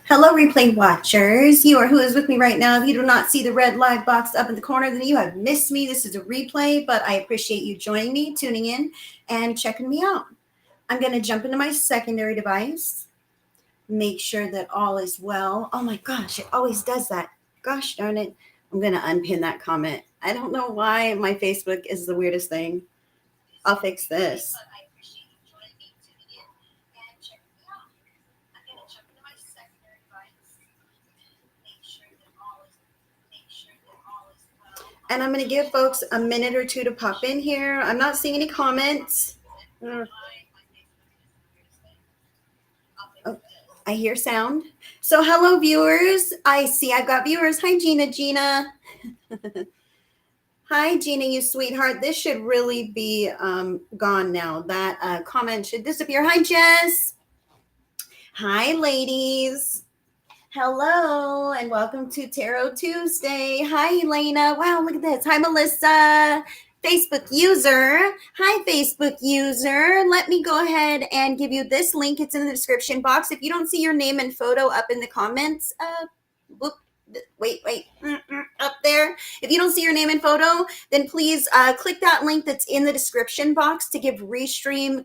Hello, replay watchers. You are who is with me right now. If you do not see the red live box up in the corner, then you have missed me. This is a replay, but I appreciate you joining me, tuning in, and checking me out. I'm going to jump into my secondary device, make sure that all is well. Oh my gosh, it always does that. Gosh darn it. I'm going to unpin that comment. I don't know why my Facebook is the weirdest thing. I'll fix this. And I'm going to give folks a minute or two to pop in here. I'm not seeing any comments. Oh, I hear sound. So hello, viewers. I see I've got viewers. Hi, Gina. Gina. Hi, Gina, you sweetheart. This should really be gone now. That comment should disappear. Hi, Jess. Hi, ladies. Hello, and welcome to Tarot Tuesday. Hi, Elena. Wow, look at this. Hi, Melissa. Facebook user. Hi, Facebook user. Let me go ahead and give you this link. It's in the description box. If you don't see your name and photo up in the comments, wait, up there. If you don't see your name and photo, then please click that link that's in the description box to give Restream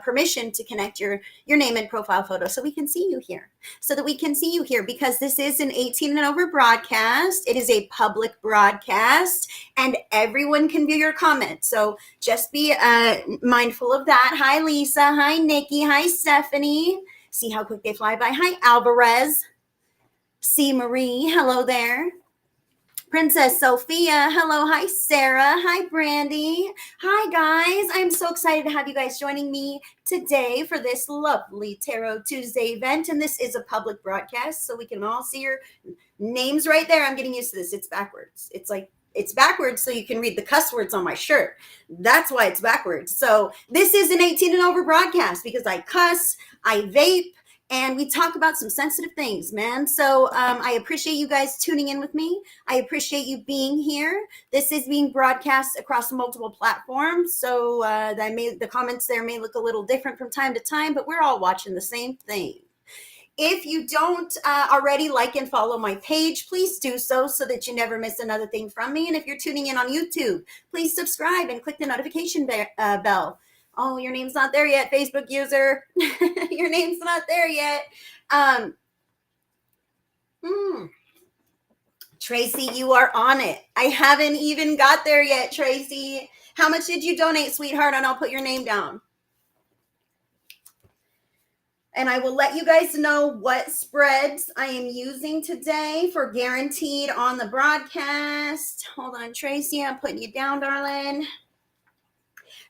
permission to connect your name and profile photo so we can see you here. So that we can see you here, because this is an 18 and over broadcast. It is a public broadcast and everyone can view your comments. So just be mindful of that. Hi, Lisa. Hi, Nikki. Hi, Stephanie. See how quick they fly by. Hi, Alvarez. C. Marie, hello there. Princess Sophia, hello. Hi, Sarah. Hi, Brandy. Hi, guys. I'm so excited to have you guys joining me today for this lovely Tarot Tuesday event. And this is a public broadcast, so we can all see your names right there. I'm getting used to this. It's backwards. It's backwards so you can read the cuss words on my shirt. That's why it's backwards. So this is an 18 and over broadcast because I cuss, I vape, and we talk about some sensitive things, man. So I appreciate you guys tuning in with me. I appreciate you being here. This is being broadcast across multiple platforms. So the comments there may look a little different from time to time, but we're all watching the same thing. If you don't already like and follow my page, please do so that you never miss another thing from me. And if you're tuning in on YouTube, please subscribe and click the notification bell. Oh, your name's not there yet, Facebook user. Your name's not there yet. Tracy, you are on it. I haven't even got there yet, Tracy. How much did you donate, sweetheart? And I'll put your name down. And I will let you guys know what spreads I am using today for guaranteed on the broadcast. Hold on, Tracy. I'm putting you down, darling.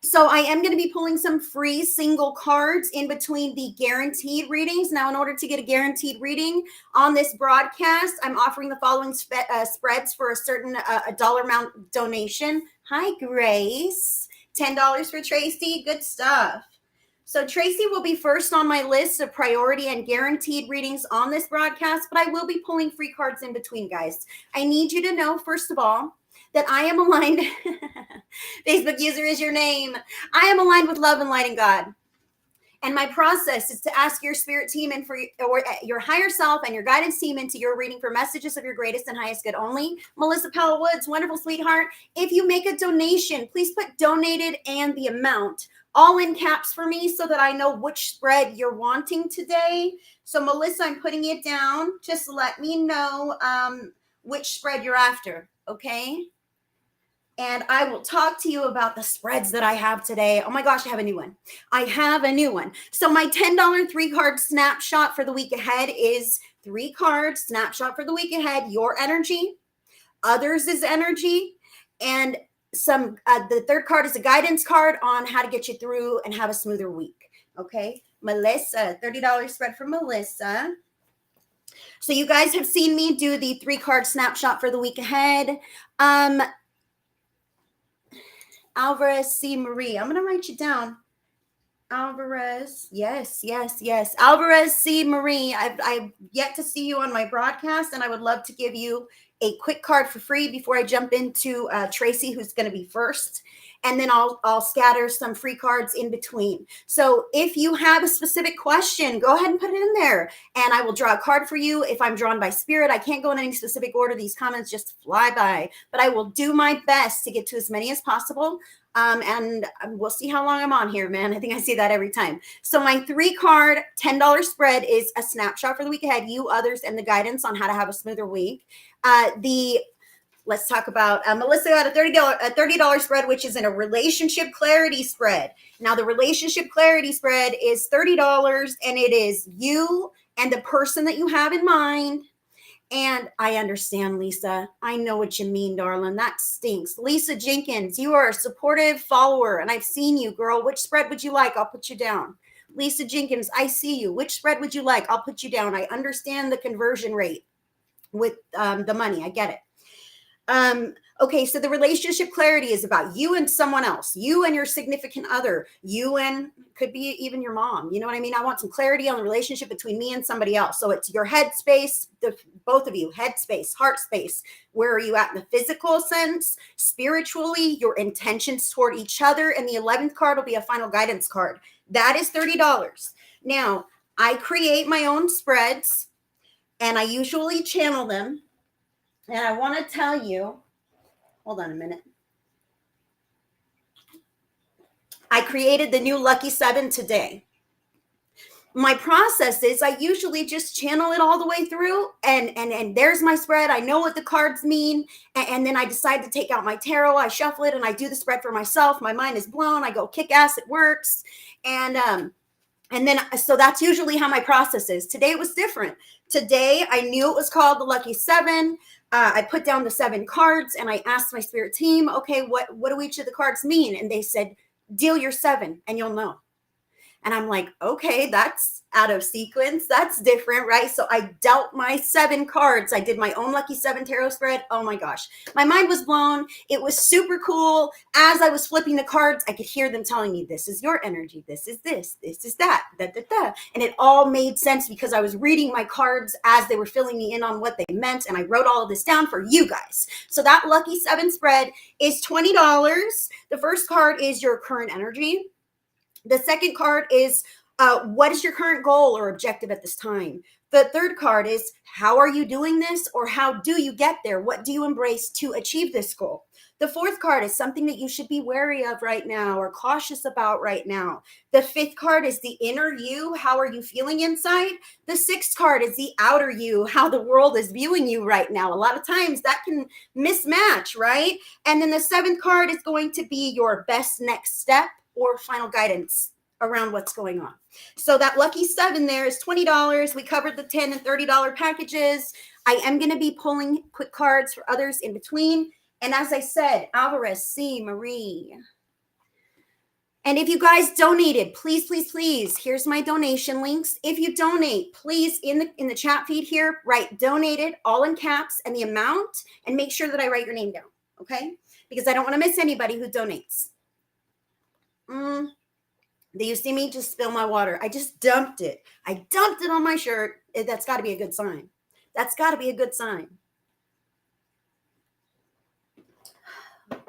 So I am going to be pulling some free single cards in between the guaranteed readings. Now, in order to get a guaranteed reading on this broadcast, I'm offering the following spreads for a certain dollar amount donation. Hi, Grace. $10 for Tracy. Good stuff. So Tracy will be first on my list of priority and guaranteed readings on this broadcast, but I will be pulling free cards in between, guys. I need you to know, first of all, that I am aligned. Facebook user is your name. I am aligned with love and light and God. And my process is to ask your spirit team and your higher self and your guidance team into your reading for messages of your greatest and highest good only. Melissa Powell Woods, wonderful sweetheart. If you make a donation, please put donated and the amount all in caps for me so that I know which spread you're wanting today. So Melissa, I'm putting it down. Just let me know which spread you're after, okay? And I will talk to you about the spreads that I have today. Oh my gosh, I have a new one. So my $10 3-card snapshot for the week ahead is 3 cards, snapshot for the week ahead, your energy, others' energy, and the third card is a guidance card on how to get you through and have a smoother week. Okay, Melissa, $30 spread for Melissa. So you guys have seen me do the 3-card snapshot for the week ahead. Alvarez C. Marie, I'm going to write you down. Alvarez. Yes, yes, yes. Alvarez C. Marie. I've yet to see you on my broadcast, and I would love to give you a quick card for free before I jump into Tracy, who's going to be first. And then I'll scatter some free cards in between. So if you have a specific question, go ahead and put it in there, and I will draw a card for you. If I'm drawn by spirit, I can't go in any specific order. These comments just fly by, but I will do my best to get to as many as possible. And we'll see how long I'm on here, man. I think I see that every time. So my 3-card, $10 spread is a snapshot for the week ahead, you, others, and the guidance on how to have a smoother week. Let's talk about Melissa got a $30 spread, which is in a relationship clarity spread. Now the relationship clarity spread is $30, and it is you and the person that you have in mind. And I understand, Lisa. I know what you mean, darling. That stinks. Lisa Jenkins, you are a supportive follower, and I've seen you, girl. Which spread would you like? I'll put you down. Lisa Jenkins, I see you. Which spread would you like? I'll put you down. I understand the conversion rate with the money. I get it. Okay, so the relationship clarity is about you and someone else, you and your significant other, you and could be even your mom. You know what I mean? I want some clarity on the relationship between me and somebody else. So it's your head space, both of you, head space, heart space. Where are you at in the physical sense, spiritually, your intentions toward each other? And the 11th card will be a final guidance card. That is $30. Now, I create my own spreads, and I usually channel them. And I want to tell you, hold on a minute. I created the new Lucky 7 today. My process is I usually just channel it all the way through, and there's my spread. I know what the cards mean, and then I decide to take out my tarot. I shuffle it, and I do the spread for myself. My mind is blown. I go kick ass. It works. And then, so that's usually how my process is. Today it was different. Today I knew it was called the Lucky 7. I put down the 7 cards, and I asked my spirit team, okay, what do each of the cards mean? And they said, deal your 7 and you'll know. And I'm like, okay, that's out of sequence. That's different, right? So I dealt my 7 cards. I did my own Lucky 7 tarot spread. Oh my gosh. My mind was blown. It was super cool. As I was flipping the cards, I could hear them telling me, this is your energy. This is this. This is that. Da, da, da. And it all made sense because I was reading my cards as they were filling me in on what they meant. And I wrote all of this down for you guys. So that Lucky 7 spread is $20. The first card is your current energy. The second card is what is your current goal or objective at this time? The third card is how are you doing this, or how do you get there? What do you embrace to achieve this goal? The fourth card is something that you should be wary of right now or cautious about right now. The fifth card is the inner you. How are you feeling inside? The sixth card is the outer you, how the world is viewing you right now. A lot of times that can mismatch, right? And then the seventh card is going to be your best next step or final guidance around what's going on. So that Lucky 7 there is $20. We covered the $10 and $30 packages. I am going to be pulling quick cards for others in between. And as I said, Alvarez, C. Marie. And if you guys donated, please, please, please, here's my donation links. If you donate, please, in the chat feed here, write donated, all in caps, and the amount, and make sure that I write your name down, okay? Because I don't want to miss anybody who donates. Do you see me just spill my water? I just dumped it. I dumped it on my shirt. That's got to be a good sign. That's got to be a good sign.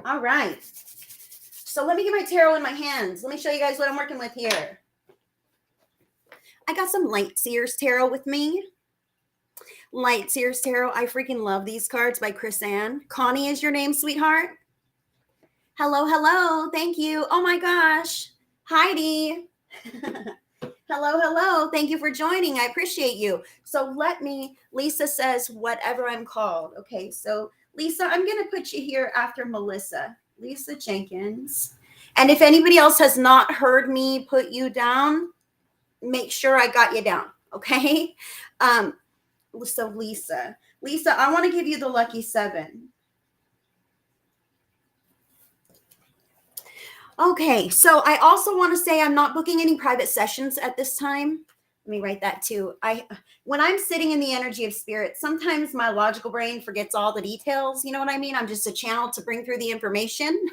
All right. So let me get my tarot in my hands. Let me show you guys what I'm working with here. I got some Light Seers Tarot with me. Light Seers Tarot. I freaking love these cards by Chris Ann. Connie is your name, sweetheart. Hello, hello. Thank you. Oh my gosh. Heidi. Hello, hello. Thank you for joining. I appreciate you. So Lisa says, whatever I'm called. Okay, so Lisa, I'm going to put you here after Melissa. Lisa Jenkins. And if anybody else has not heard me put you down, make sure I got you down. Okay. So Lisa, I want to give you the Lucky 7. Okay, so I also want to say I'm not booking any private sessions at this time. Let me write that too. When I'm sitting in the energy of spirit, sometimes my logical brain forgets all the details. You know what I mean? I'm just a channel to bring through the information.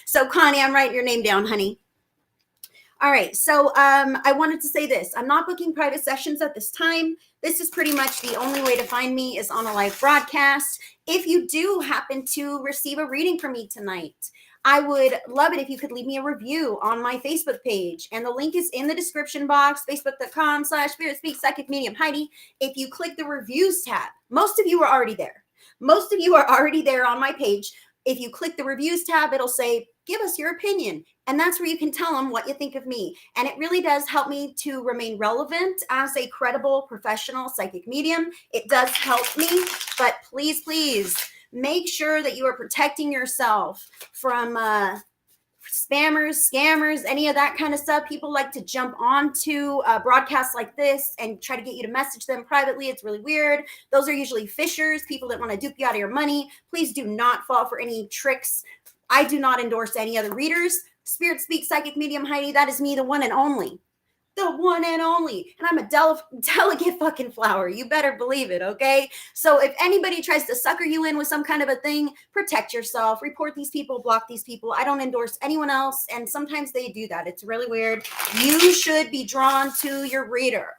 So Connie, I'm writing your name down, honey. All right. So I wanted to say this. I'm not booking private sessions at this time. This is pretty much the only way to find me is on a live broadcast. If you do happen to receive a reading from me tonight, I would love it if you could leave me a review on my Facebook page. And the link is in the description box, facebook.com/Spirit Speaks Psychic Medium Heidi. If you click the reviews tab, most of you are already there. Most of you are already there on my page. If you click the reviews tab, it'll say, give us your opinion. And that's where you can tell them what you think of me. And it really does help me to remain relevant as a credible professional psychic medium. It does help me, but please, please make sure that you are protecting yourself from spammers, scammers, any of that kind of stuff. People like to jump onto broadcasts like this and try to get you to message them privately. It's really weird. Those are usually fishers, people that want to dupe you out of your money. Please do not fall for any tricks. I do not endorse any other readers. Spirit Speaks Psychic Medium Heidi, that is me, the one and only. The one and only. And I'm a delicate fucking flower. You better believe it, okay? So if anybody tries to sucker you in with some kind of a thing, protect yourself. Report these people, block these people. I don't endorse anyone else, and sometimes they do that. It's really weird. You should be drawn to your reader.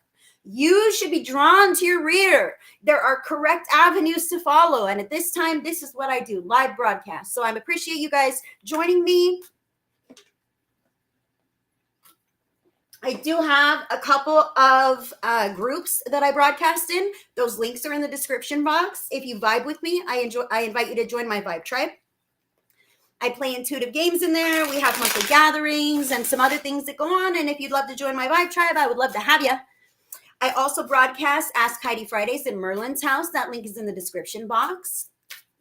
You should be drawn to your reader. There are correct avenues to follow. And at this time, this is what I do, live broadcast. So I appreciate you guys joining me. I do have a couple of groups that I broadcast in. Those links are in the description box. If you vibe with me, I invite you to join my Vibe Tribe. I play intuitive games in there. We have monthly gatherings and some other things that go on. And if you'd love to join my Vibe Tribe, I would love to have you. I also broadcast Ask Heidi Fridays in Merlin's house. That link is in the description box.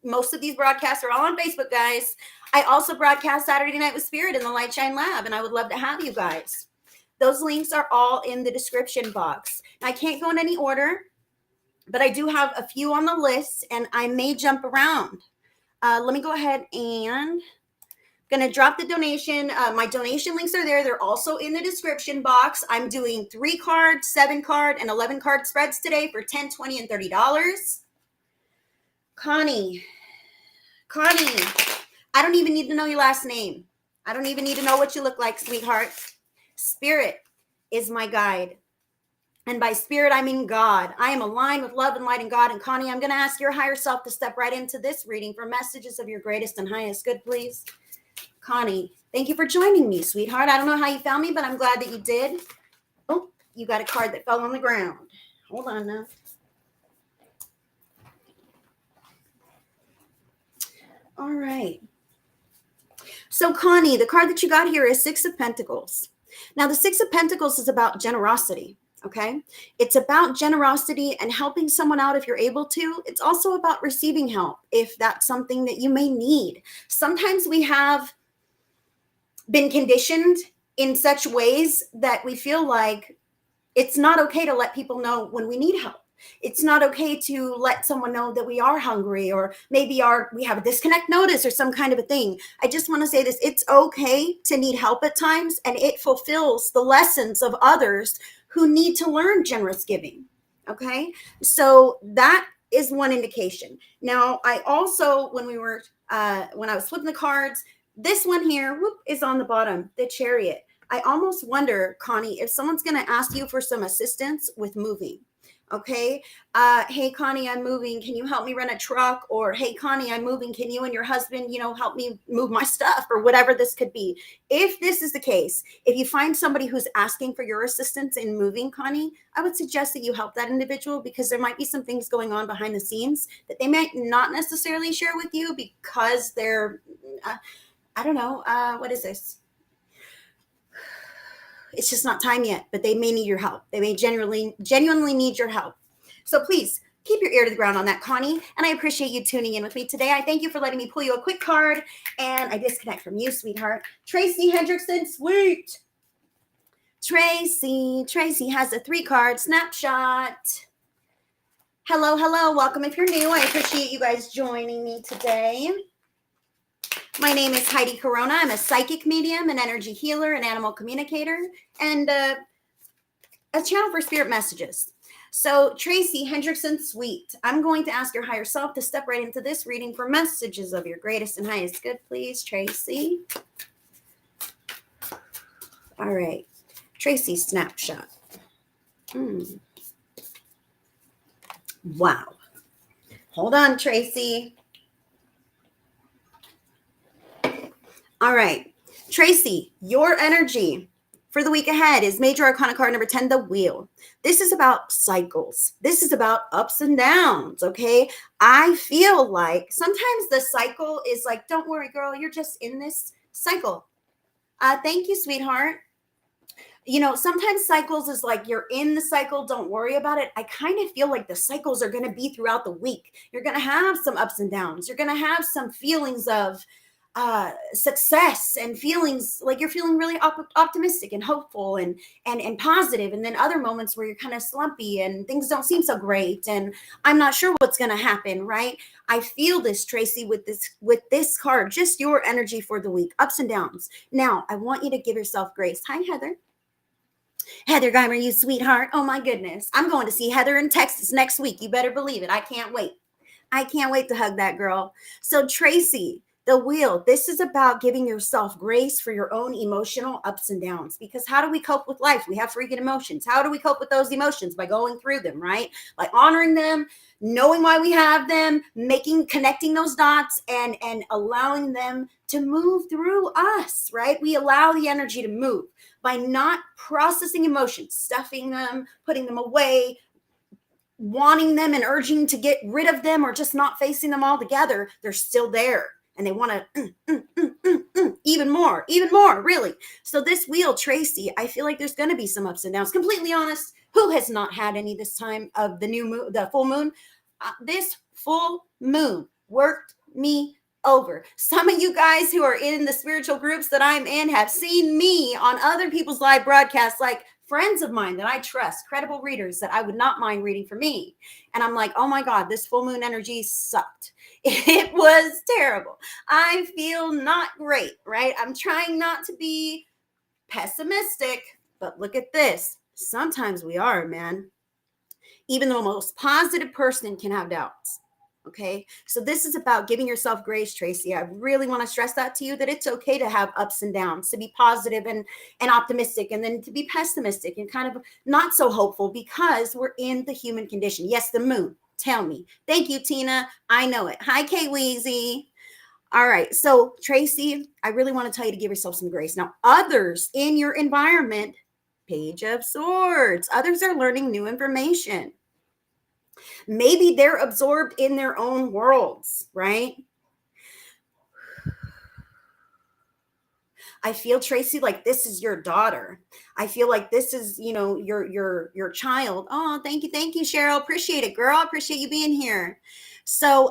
Most of these broadcasts are all on Facebook, guys. I also broadcast Saturday Night with Spirit in the Light Shine Lab, and I would love to have you guys. Those links are all in the description box. I can't go in any order, but I do have a few on the list, and I may jump around. Let me go ahead and going to drop the donation. My donation links are there. They're also in the description box. I'm doing 3-card, 7-card, and 11-card spreads today for $10, $20, and $30. Connie, I don't even need to know your last name. I don't even need to know what you look like, sweetheart. Spirit is my guide. And by spirit, I mean God. I am aligned with love and light and God. And Connie, I'm going to ask your higher self to step right into this reading for messages of your greatest and highest good, please. Connie, thank you for joining me, sweetheart. I don't know how you found me, but I'm glad that you did. Oh, you got a card that fell on the ground. Hold on now. All right. So, Connie, the card that you got here is 6 of Pentacles. Now, the 6 of Pentacles is about generosity, okay? It's about generosity and helping someone out if you're able to. It's also about receiving help if that's something that you may need. Sometimes we have been conditioned in such ways that we feel like it's not okay to let people know when we need help. It's not okay to let someone know that we are hungry, or maybe we have a disconnect notice or some kind of a thing. I just want to say this. It's okay to need help at times, and it fulfills the lessons of others who need to learn generous giving. Okay. So that is one indication. Now, I also, when I was flipping the cards, this one here is on the bottom, the Chariot. I almost wonder, Connie, if someone's going to ask you for some assistance with moving. Okay. Hey, Connie, I'm moving. Can you help me rent a truck? Or, hey, Connie, I'm moving. Can you and your husband, help me move my stuff, or whatever this could be? If this is the case, if you find somebody who's asking for your assistance in moving, Connie, I would suggest that you help that individual, because there might be some things going on behind the scenes that they might not necessarily share with you because they're, I don't know, what is this? It's just not time yet, but they may need your help. They may genuinely need your help. So please keep your ear to the ground on that, Connie. And I appreciate you tuning in with me today. I thank you for letting me pull you a quick card, and I disconnect from you, sweetheart. Tracy Hendrickson, sweet. Tracy has a 3-card snapshot. Hello. Welcome if you're new. I appreciate you guys joining me today. My name is Heidi Corona. I'm a psychic medium, an energy healer, an animal communicator, and a channel for spirit messages. So, Tracy Hendrickson, sweet. I'm going to ask your higher self to step right into this reading for messages of your greatest and highest good, please, Tracy. All right. Tracy Snapshot. Wow. Hold on, Tracy. All right. Tracy, your energy for the week ahead is Major Arcana card number 10, the Wheel. This is about cycles. This is about ups and downs, okay? I feel like sometimes the cycle is like, don't worry, girl, you're just in this cycle. Thank you, sweetheart. Sometimes cycles is like you're in the cycle, don't worry about it. I kind of feel like the cycles are going to be throughout the week. You're going to have some ups and downs. You're going to have some feelings of success and feelings like you're feeling really optimistic and hopeful and positive, and then other moments where you're kind of slumpy and things don't seem so great and I'm not sure what's going to happen, right? I feel this, Tracy, with this card, just your energy for the week, ups and downs. Now I want you to give yourself grace. Hi, Heather Geimer, you sweetheart. Oh my goodness, I'm going to see Heather in Texas next week. You better believe it. I can't wait to hug that girl. So Tracy, the Wheel, this is about giving yourself grace for your own emotional ups and downs, because how do we cope with life? We have freaking emotions. How do we cope with those emotions? By going through them, right? By honoring them, knowing why we have them, connecting those dots and allowing them to move through us, right? We allow the energy to move by not processing emotions, stuffing them, putting them away, wanting them and urging to get rid of them, or just not facing them altogether. They're still there. And they want to even more, really. So this Wheel, Tracy, I feel like there's going to be some ups and downs. Completely honest, who has not had any this time of the new moon, the full moon? This full moon worked me over. Some of you guys who are in the spiritual groups that I'm in have seen me on other people's live broadcasts, like friends of mine that I trust, credible readers that I would not mind reading for me. And I'm like, oh my God, this full moon energy sucked. It was terrible. I feel not great, right? I'm trying not to be pessimistic, but look at this. Sometimes we are, man. Even the most positive person can have doubts. Okay. So this is about giving yourself grace, Tracy. I really want to stress that to you, that it's okay to have ups and downs, to be positive and optimistic, and then to be pessimistic and kind of not so hopeful, because we're in the human condition. Yes, the moon. Tell me. Thank you, Tina. I know it. Hi, Kay Weezy. All right. So Tracy, I really want to tell you to give yourself some grace. Now, others in your environment, Page of Swords, others are learning new information. Maybe they're absorbed in their own worlds, right? I feel, Tracy, like this is your daughter. I feel like this is, your child. Oh, thank you, Cheryl. Appreciate it, girl. Appreciate you being here. So,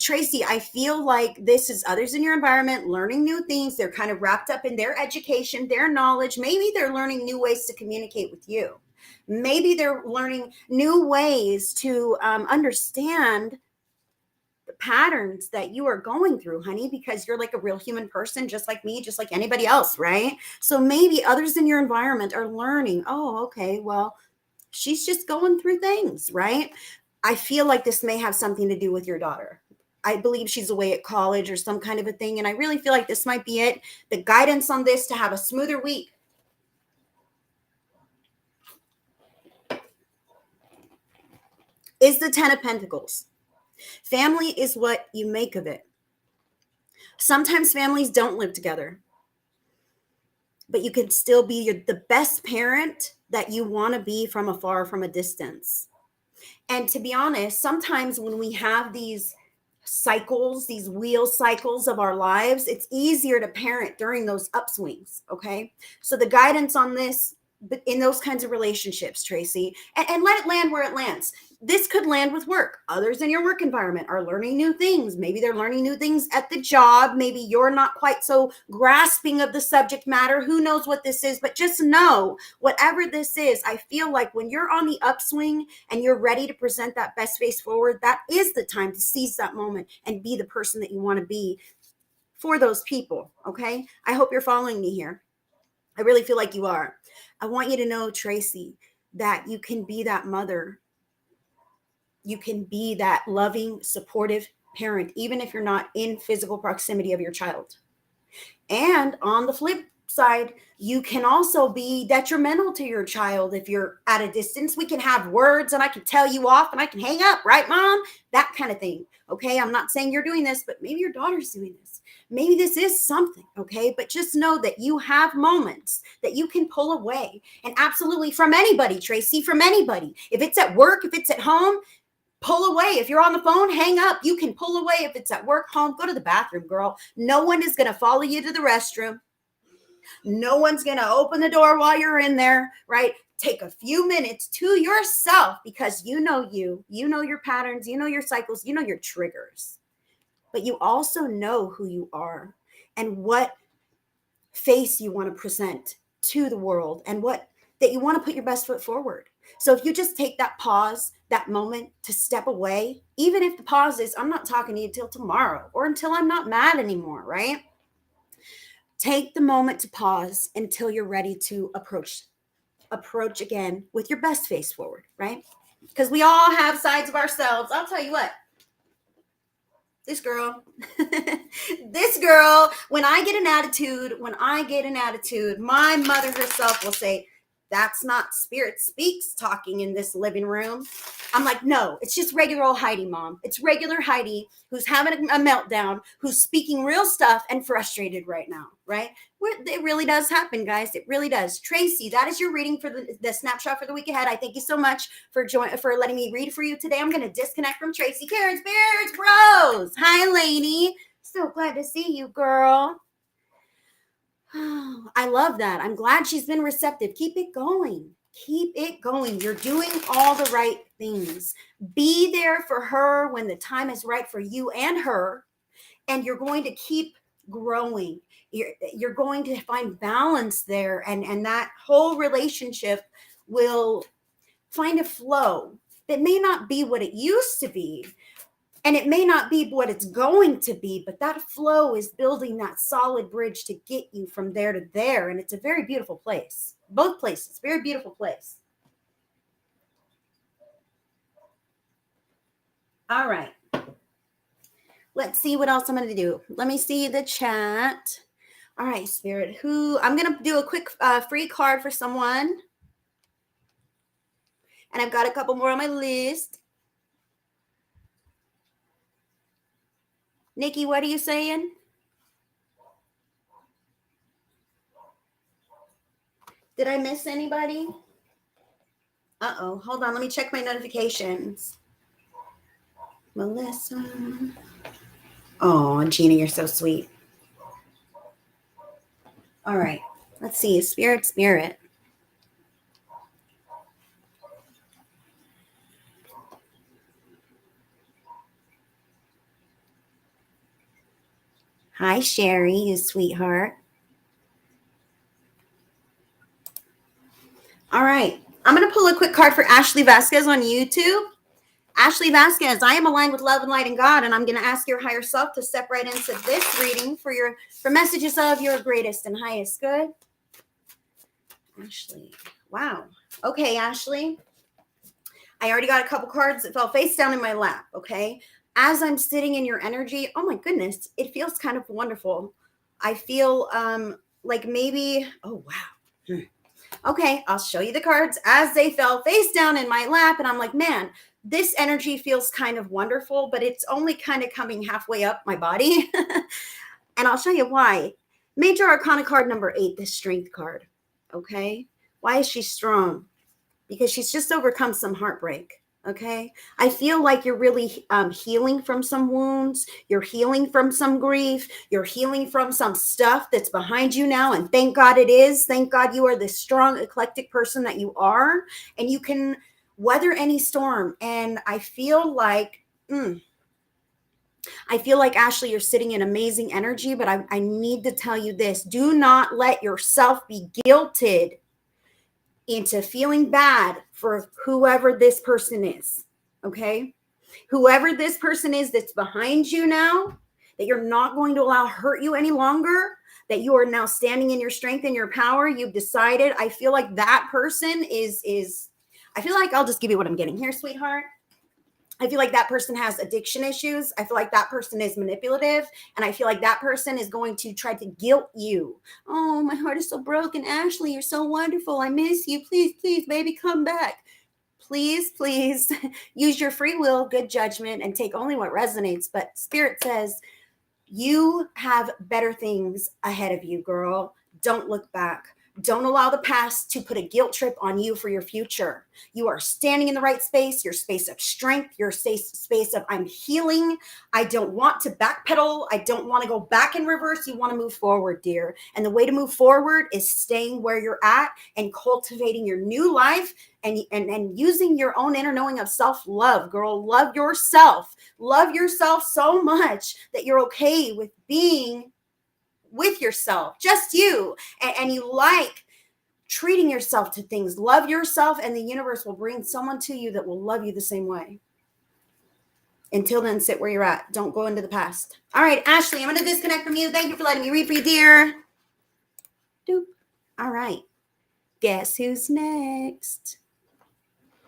Tracy, I feel like this is others in your environment learning new things. They're kind of wrapped up in their education, their knowledge. Maybe they're learning new ways to communicate with you. Maybe they're learning new ways to understand the patterns that you are going through, honey, because you're like a real human person, just like me, just like anybody else, right? So maybe others in your environment are learning, oh, okay, well, she's just going through things, right? I feel like this may have something to do with your daughter. I believe she's away at college or some kind of a thing. And I really feel like this might be it. The guidance on this to have a smoother week. Is the 10 of Pentacles. Family is what you make of it. Sometimes families don't live together, but you can still be the best parent that you want to be from afar, from a distance. And to be honest, sometimes when we have these cycles, these wheel cycles of our lives, it's easier to parent during those upswings. Okay. So the guidance on this, in those kinds of relationships, Tracy, and let it land where it lands. This could land with work. Others in your work environment are learning new things. Maybe they're learning new things at the job. Maybe you're not quite so grasping of the subject matter. Who knows what this is? But just know, whatever this is, I feel like when you're on the upswing and you're ready to present that best face forward, that is the time to seize that moment and be the person that you want to be for those people. Okay. I hope you're following me here. I really feel like you are. I want you to know, Tracy, that you can be that mother. You can be that loving, supportive parent, even if you're not in physical proximity of your child. And on the flip side, you can also be detrimental to your child if you're at a distance. We can have words and I can tell you off and I can hang up, right, mom? That kind of thing. Okay. I'm not saying you're doing this, but maybe your daughter's doing this. Maybe this is something. Okay. But just know that you have moments that you can pull away, and absolutely from anybody, Tracy, from anybody. If it's at work, if it's at home, pull away. If you're on the phone, hang up. You can pull away. If it's at work, home, go to the bathroom, girl. No one is going to follow you to the restroom. No one's going to open the door while you're in there, right? Take a few minutes to yourself, because you know your patterns, you know your cycles, you know your triggers. But you also know who you are and what face you want to present to the world, and what that you want to put your best foot forward. So if you just take that pause, that moment to step away, even if the pause is, I'm not talking to you till tomorrow or until I'm not mad anymore, right? Take the moment to pause until you're ready to approach again with your best face forward, right? Because we all have sides of ourselves. I'll tell you what, this girl, when I get an attitude, my mother herself will say, that's not Spirit Speaks talking in this living room. I'm like, no, it's just regular old Heidi, mom. It's regular Heidi who's having a meltdown, who's speaking real stuff and frustrated right now, right? It really does happen, guys. It really does. Tracy, that is your reading for the snapshot for the week ahead. I thank you so much for letting me read for you today. I'm going to disconnect from Tracy. Karen Spirits Bros. Hi, lady. So glad to see you, girl. Oh, I love that. I'm glad she's been receptive. Keep it going. Keep it going. You're doing all the right things. Be there for her when the time is right for you and her, and you're going to keep growing. You're going to find balance there, and that whole relationship will find a flow that may not be what it used to be, and it may not be what it's going to be, but that flow is building that solid bridge to get you from there to there. And it's a very beautiful place. Both places, very beautiful place. All right. Let's see what else I'm going to do. Let me see the chat. All right, Spirit. I'm going to do a quick free card for someone. And I've got a couple more on my list. Nikki, what are you saying? Did I miss anybody? Uh-oh. Hold on. Let me check my notifications. Melissa. Oh, Gina, you're so sweet. All right. Let's see. Spirit. Hi, Sherry, you sweetheart. All right. I'm going to pull a quick card for Ashley Vasquez on YouTube. Ashley Vasquez, I am aligned with love and light and God, and I'm going to ask your higher self to step right into this reading for messages of your greatest and highest good. Ashley. Wow. Okay, Ashley. I already got a couple cards that fell face down in my lap, okay? As I'm sitting in your energy, oh my goodness, it feels kind of wonderful. I feel like maybe, oh wow. Okay, I'll show you the cards as they fell face down in my lap. And I'm like, man, this energy feels kind of wonderful, but it's only kind of coming halfway up my body. And I'll show you why. Major Arcana card number 8, the Strength card. Okay, why is she strong? Because she's just overcome some heartbreak. Okay. I feel like you're really healing from some wounds. You're healing from some grief. You're healing from some stuff that's behind you now. And thank God it is. Thank God you are the strong, eclectic person that you are. And you can weather any storm. And I feel like, Ashley, you're sitting in amazing energy. But I need to tell you this. Do not let yourself be guilted into feeling bad for whoever this person is, okay? Whoever this person is that's behind you now, that you're not going to allow hurt you any longer, that you are now standing in your strength and your power. You've decided. I feel like that person is I feel like I'll just give you what I'm getting here, sweetheart. I feel like that person has addiction issues. I feel like that person is manipulative. And I feel like that person is going to try to guilt you. Oh, my heart is so broken. Ashley, you're so wonderful. I miss you. Please, please, baby, come back. Please, please use your free will, good judgment, and take only what resonates. But Spirit says, you have better things ahead of you, girl. Don't look back. Don't allow the past to put a guilt trip on you for your future. You are standing in the right space, your space of strength, your space of I'm healing. I don't want to backpedal. I don't want to go back in reverse. You want to move forward, dear. And the way to move forward is staying where you're at and cultivating your new life and using your own inner knowing of self-love, girl. Love yourself. Love yourself so much that you're okay with being with yourself, just you, and you like treating yourself to things. Love yourself, and the universe will bring someone to you that will love you the same way. Until then, sit where you're at. Don't go into the past. All right, Ashley, I'm going to disconnect from you. Thank you for letting me read for you, dear. Doop. All right. Guess who's next?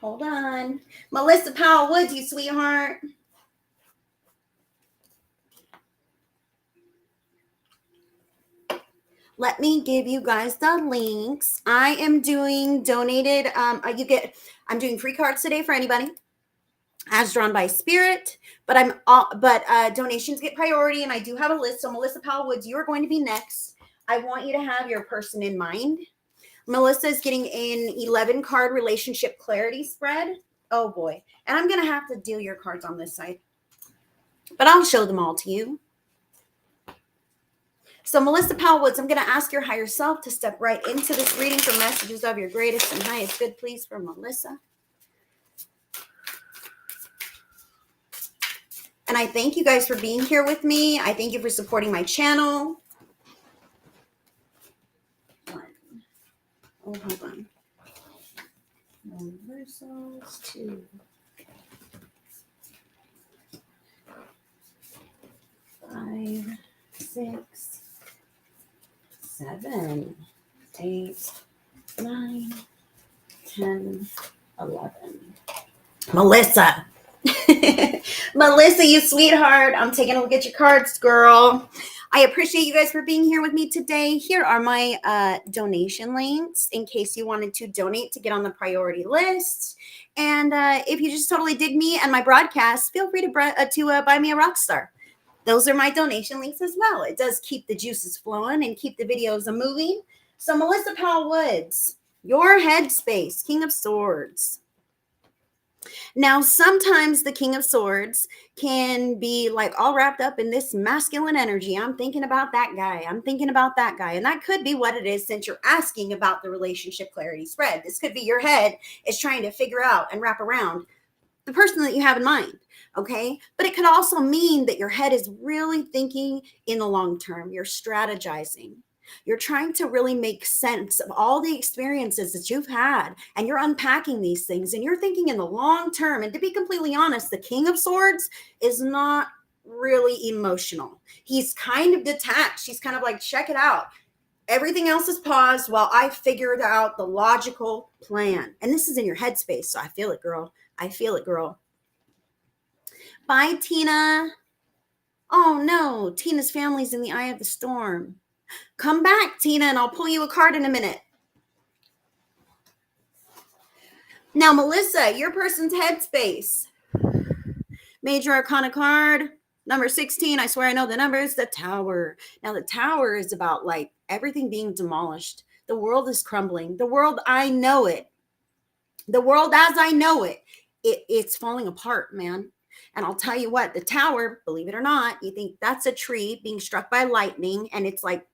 Hold on. Melissa Powell Woods, you sweetheart. Let me give you guys the links. I am doing donated. I'm doing free cards today for anybody, as drawn by Spirit. But donations get priority, and I do have a list. So Melissa Powell Woods, you are going to be next. I want you to have your person in mind. Melissa is getting an 11 card relationship clarity spread. Oh boy, and I'm gonna have to deal your cards on this side, but I'll show them all to you. So Melissa Powell Woods, I'm going to ask your higher self to step right into this reading for messages of your greatest and highest good, please, for Melissa. And I thank you guys for being here with me. I thank you for supporting my channel. Hold on. Reversals, 2. 5, 6, 7, 8, 9, 10, 11. Melissa. Melissa, you sweetheart. I'm taking a look at your cards, girl. I appreciate you guys for being here with me today. Here are my donation links in case you wanted to donate to get on the priority list. And if you just totally dig me and my broadcast, feel free to buy me a rock star. Those are my donation links as well. It does keep the juices flowing and keep the videos moving. So Melissa Powell Woods, your headspace, King of Swords. Now, sometimes the King of Swords can be like all wrapped up in this masculine energy. I'm thinking about that guy. I'm thinking about that guy. And that could be what it is since you're asking about the relationship clarity spread. This could be your head is trying to figure out and wrap around the person that you have in mind. Okay. But it could also mean that your head is really thinking in the long term. You're strategizing. You're trying to really make sense of all the experiences that you've had, and you're unpacking these things and you're thinking in the long term. And to be completely honest, the King of Swords is not really emotional. He's kind of detached. He's kind of like, check it out. Everything else is paused while I figured out the logical plan. And this is in your headspace. So I feel it, girl. I feel it, girl. Bye, Tina. Oh, no. Tina's family's in the eye of the storm. Come back, Tina, and I'll pull you a card in a minute. Now, Melissa, your person's headspace. Major Arcana card, number 16. I swear I know the numbers. The Tower. Now, the Tower is about like everything being demolished. The world is crumbling. The world, I know it. The world as I know it. It's falling apart, man. And I'll tell you what, the Tower, believe it or not, you think that's a tree being struck by lightning and it's like,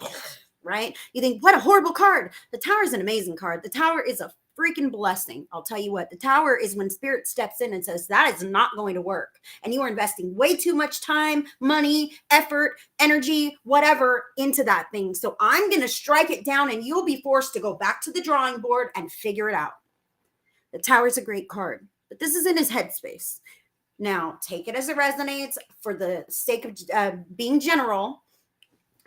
right? You think, what a horrible card. The Tower is an amazing card. The Tower is a freaking blessing. I'll tell you what, the Tower is when Spirit steps in and says, that is not going to work. And you are investing way too much time, money, effort, energy, whatever into that thing. So I'm going to strike it down and you'll be forced to go back to the drawing board and figure it out. The Tower is a great card, but this is in his headspace. Now, take it as it resonates. For the sake of being general,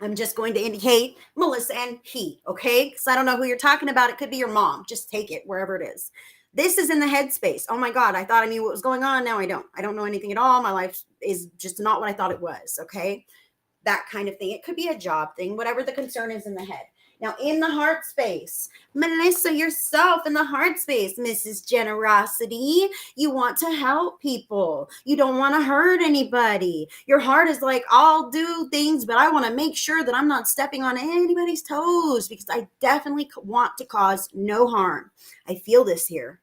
I'm just going to indicate Melissa and he, okay? Because I don't know who you're talking about. It could be your mom. Just take it wherever it is. This is in the headspace. Oh my God, I thought I knew what was going on. Now I don't. I don't know anything at all. My life is just not what I thought it was. Okay. That kind of thing. It could be a job thing, whatever the concern is in the head. Now, in the heart space, Melissa, yourself in the heart space, Mrs. Generosity, you want to help people. You don't want to hurt anybody. Your heart is like, I'll do things, but I want to make sure that I'm not stepping on anybody's toes because I definitely want to cause no harm. I feel this here.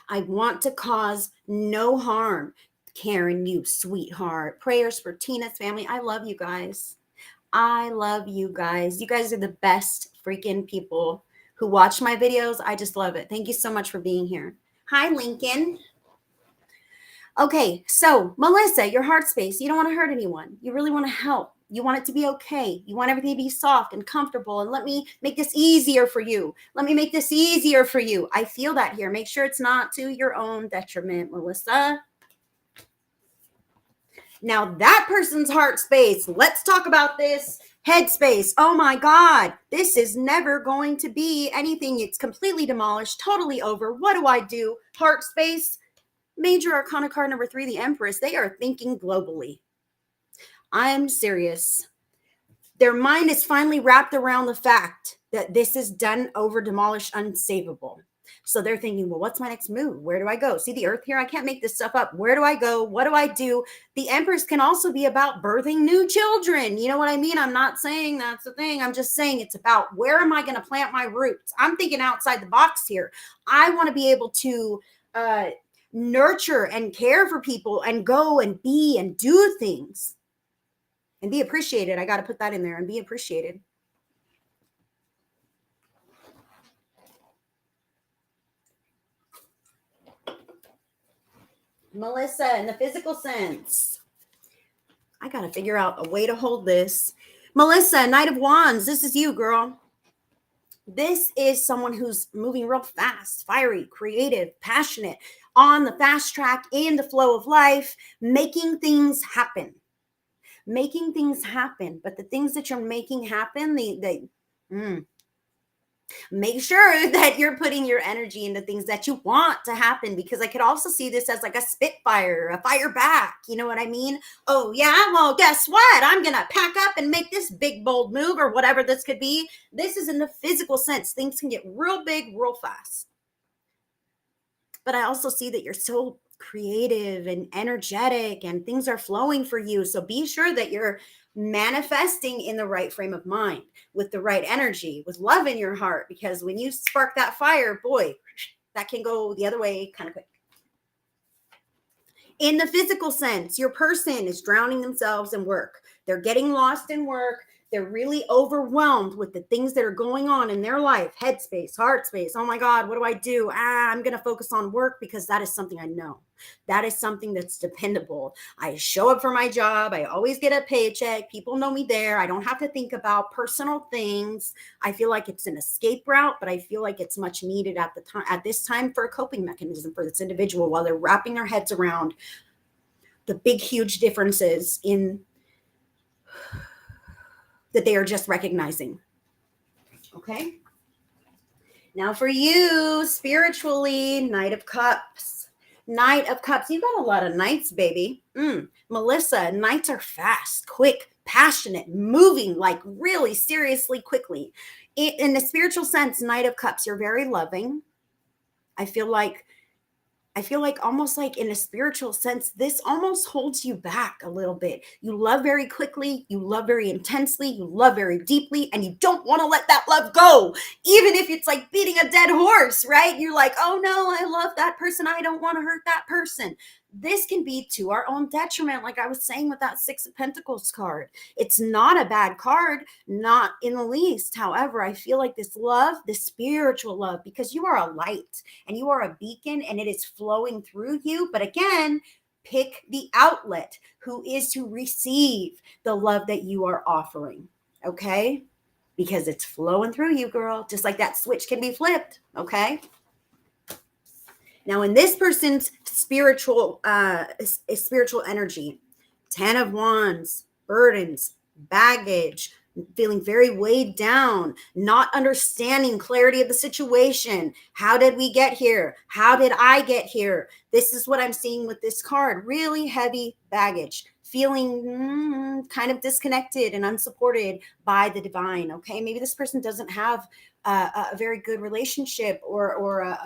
I want to cause no harm. Karen, you sweetheart. Prayers for Tina's family. I love you guys. I love you guys. You guys are the best freaking people who watch my videos. I just love it. Thank you so much for being here. Hi, Lincoln. Okay, so Melissa, your heart space. You don't want to hurt anyone. You really want to help. You want it to be okay. You want everything to be soft and comfortable. And let me make this easier for you. Let me make this easier for you. I feel that here. Make sure it's not to your own detriment, Melissa. Now that person's heart space, let's talk about this head space. Oh my God, this is never going to be anything. It's completely demolished, totally over. What do I do? Heart space, Major Arcana card number 3, the Empress. They are thinking globally. I'm serious. Their mind is finally wrapped around the fact that this is done, over, demolished, unsavable. So they're thinking, well, what's my next move? Where do I go? See the earth here? I can't make this stuff up. Where do I go? What do I do? The Empress can also be about birthing new children. You know what I mean? I'm not saying that's the thing. I'm just saying it's about where am I going to plant my roots? I'm thinking outside the box here. I want to be able to nurture and care for people and go and be and do things and be appreciated. I got to put that in there, and be appreciated. Melissa, in the physical sense, I got to figure out a way to hold this. Melissa, Knight of Wands, this is you, girl. This is someone who's moving real fast, fiery, creative, passionate, on the fast track, in the flow of life, making things happen. Making things happen. But the things that you're making happen, make sure that you're putting your energy into things that you want to happen, because I could also see this as like a spitfire, a fire back. You know what I mean? Oh yeah, well, guess what? I'm going to pack up and make this big, bold move, or whatever this could be. This is in the physical sense. Things can get real big, real fast. But I also see that you're so creative and energetic and things are flowing for you. So be sure that you're manifesting in the right frame of mind, with the right energy, with love in your heart, because when you spark that fire, boy, that can go the other way kind of quick. In the physical sense, your person is drowning themselves in work. They're getting lost in work. They're really overwhelmed with the things that are going on in their life. Headspace, heart space. Oh my God, what do I do? I'm going to focus on work because that is something I know. That is something that's dependable. I show up for my job. I always get a paycheck. People know me there. I don't have to think about personal things. I feel like it's an escape route, but I feel like it's much needed at this time for a coping mechanism for this individual while they're wrapping their heads around the big, huge differences in that they are just recognizing. Okay. Now for you, spiritually, Knight of Cups. Knight of Cups. You got a lot of knights, baby. Melissa, knights are fast, quick, passionate, moving, like really seriously quickly. In the spiritual sense, Knight of Cups, you're very loving. I feel like almost like in a spiritual sense, this almost holds you back a little bit. You love very quickly, you love very intensely, you love very deeply, and you don't want to let that love go. Even if it's like beating a dead horse, right? You're like, oh no, I love that person. I don't want to hurt that person. This can be to our own detriment, like I was saying with that 6 of Pentacles card. It's not a bad card, not in the least. However, I feel like this love, this spiritual love, because you are a light and you are a beacon and it is flowing through you. But again, pick the outlet who is to receive the love that you are offering, okay? Because it's flowing through you, girl, just like that switch can be flipped, okay? Now, in this person's spiritual energy, 10 of Wands, burdens, baggage, feeling very weighed down, not understanding clarity of the situation. How did we get here? How did I get here? This is what I'm seeing with this card. Really heavy baggage, feeling kind of disconnected and unsupported by the divine. Okay, maybe this person doesn't have a very good relationship or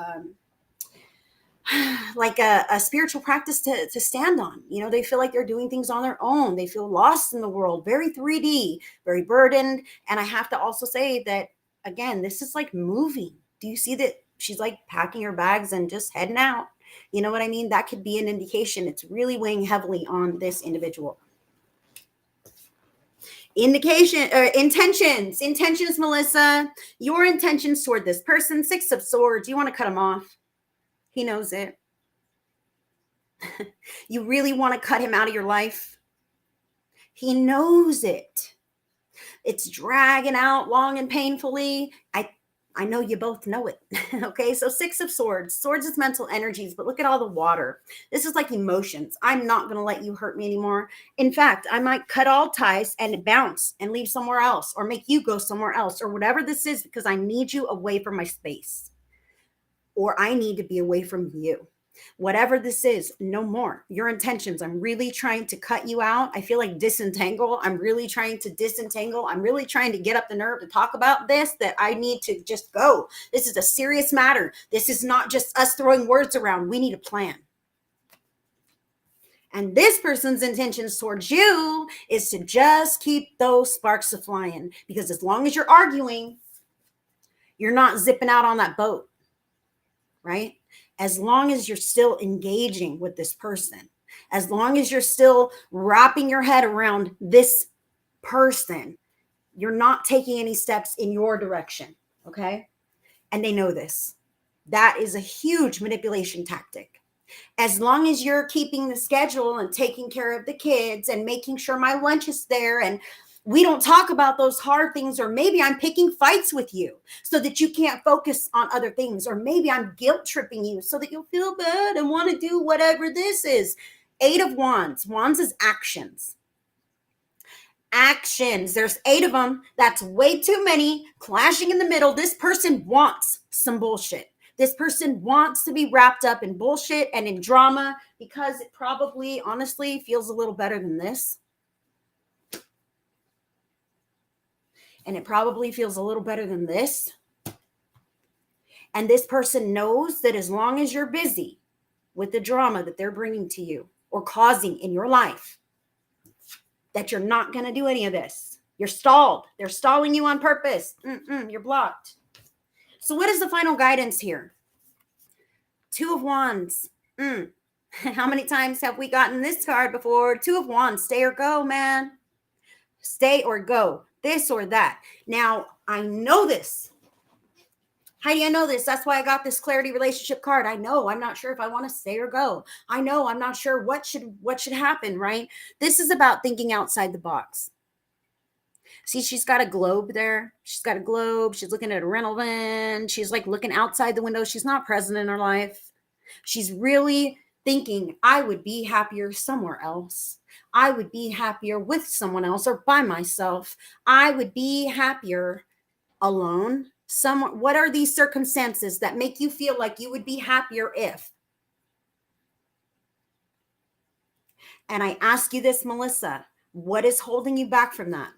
like a spiritual practice to stand on. They feel like they're doing things on their own. They feel lost in the world, very 3D, very burdened. And I have to also say that, again, this is like moving. Do you see that she's like packing her bags and just heading out? You know what I mean? That could be an indication. It's really weighing heavily on this individual. Intentions, Melissa. Your intentions toward this person. 6 of Swords. You want to cut him off. He knows it. You really want to cut him out of your life. He knows it. It's dragging out long and painfully. I know you both know it. Okay, so 6 of Swords. Swords is mental energies, but look at all the water. This is like emotions. I'm not going to let you hurt me anymore. In fact, I might cut all ties and bounce and leave somewhere else, or make you go somewhere else, or whatever this is, because I need you away from my space, or I need to be away from you. Whatever this is, no more. Your intentions. I'm really trying to cut you out. I feel like disentangle. I'm really trying to disentangle. I'm really trying to get up the nerve to talk about this, that I need to just go. This is a serious matter. This is not just us throwing words around. We need a plan. And this person's intentions towards you is to just keep those sparks flying, because as long as you're arguing, you're not zipping out on that boat, right? As long as you're still engaging with this person, as long as you're still wrapping your head around this person, you're not taking any steps in your direction, okay? And they know this. That is a huge manipulation tactic. As long as you're keeping the schedule and taking care of the kids and making sure my lunch is there, and we don't talk about those hard things, or maybe I'm picking fights with you so that you can't focus on other things, or maybe I'm guilt tripping you so that you'll feel bad and want to do whatever this is. 8 of Wands. Wands is actions. Actions. There's 8 of them. That's way too many. Clashing in the middle. This person wants some bullshit. This person wants to be wrapped up in bullshit and in drama, because it probably, honestly, feels a little better than this. And it probably feels a little better than this. And this person knows that as long as you're busy with the drama that they're bringing to you or causing in your life, that you're not going to do any of this. You're stalled. They're stalling you on purpose. You're blocked. So what is the final guidance here? 2 of Wands. How many times have we gotten this card before? 2 of Wands. Stay or go, man. Stay or go. This or that. Now, I know this. Heidi, I know this. That's why I got this clarity relationship card. I know. I'm not sure if I want to stay or go. I know. I'm not sure what should happen, right? This is about thinking outside the box. See, she's got a globe there. She's got a globe. She's looking at a rental van. She's like looking outside the window. She's not present in her life. She's really thinking, I would be happier somewhere else. I would be happier with someone else or by myself. I would be happier alone. What are these circumstances that make you feel like you would be happier if? And I ask you this, Melissa, what is holding you back from that?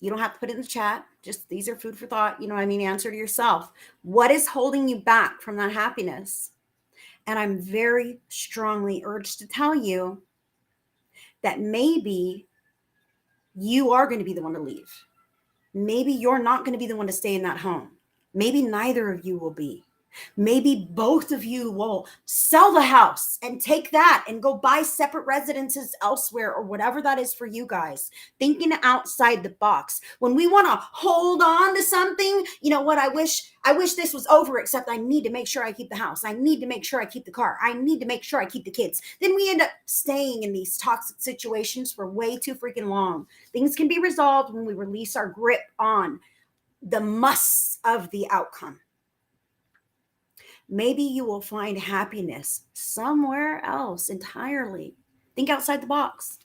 You don't have to put it in the chat. Just these are food for thought. You know what I mean? Answer to yourself. What is holding you back from that happiness? And I'm very strongly urged to tell you that maybe you are going to be the one to leave. Maybe you're not going to be the one to stay in that home. Maybe neither of you will be. Maybe both of you will sell the house and take that and go buy separate residences elsewhere, or whatever that is for you guys. Thinking outside the box. When we want to hold on to something, you know what? I wish this was over, except I need to make sure I keep the house. I need to make sure I keep the car. I need to make sure I keep the kids. Then we end up staying in these toxic situations for way too freaking long. Things can be resolved when we release our grip on the musts of the outcome. Maybe you will find happiness somewhere else entirely. Think outside the box.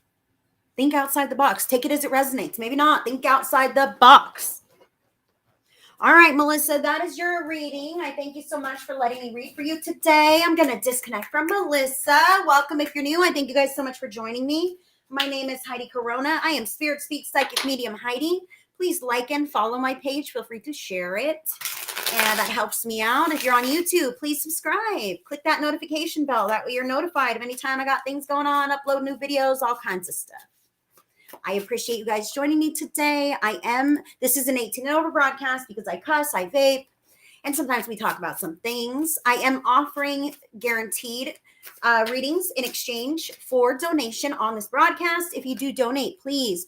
Think outside the box. Take it as it resonates. Maybe not. Think outside the box. All right, Melissa, that is your reading. I thank you so much for letting me read for you today. I'm going to disconnect from Melissa. Welcome if you're new. I thank you guys so much for joining me. My name is Heidi Corona. I am Spirit Speak Psychic Medium Heidi. Please like and follow my page. Feel free to share it. And that helps me out. If you're on YouTube, please subscribe. Click that notification bell. That way you're notified of any time I got things going on, upload new videos, all kinds of stuff. I appreciate you guys joining me today. This is an 18 and over broadcast because I cuss, I vape, and sometimes we talk about some things. I am offering guaranteed readings in exchange for donation on this broadcast. If you do donate, please.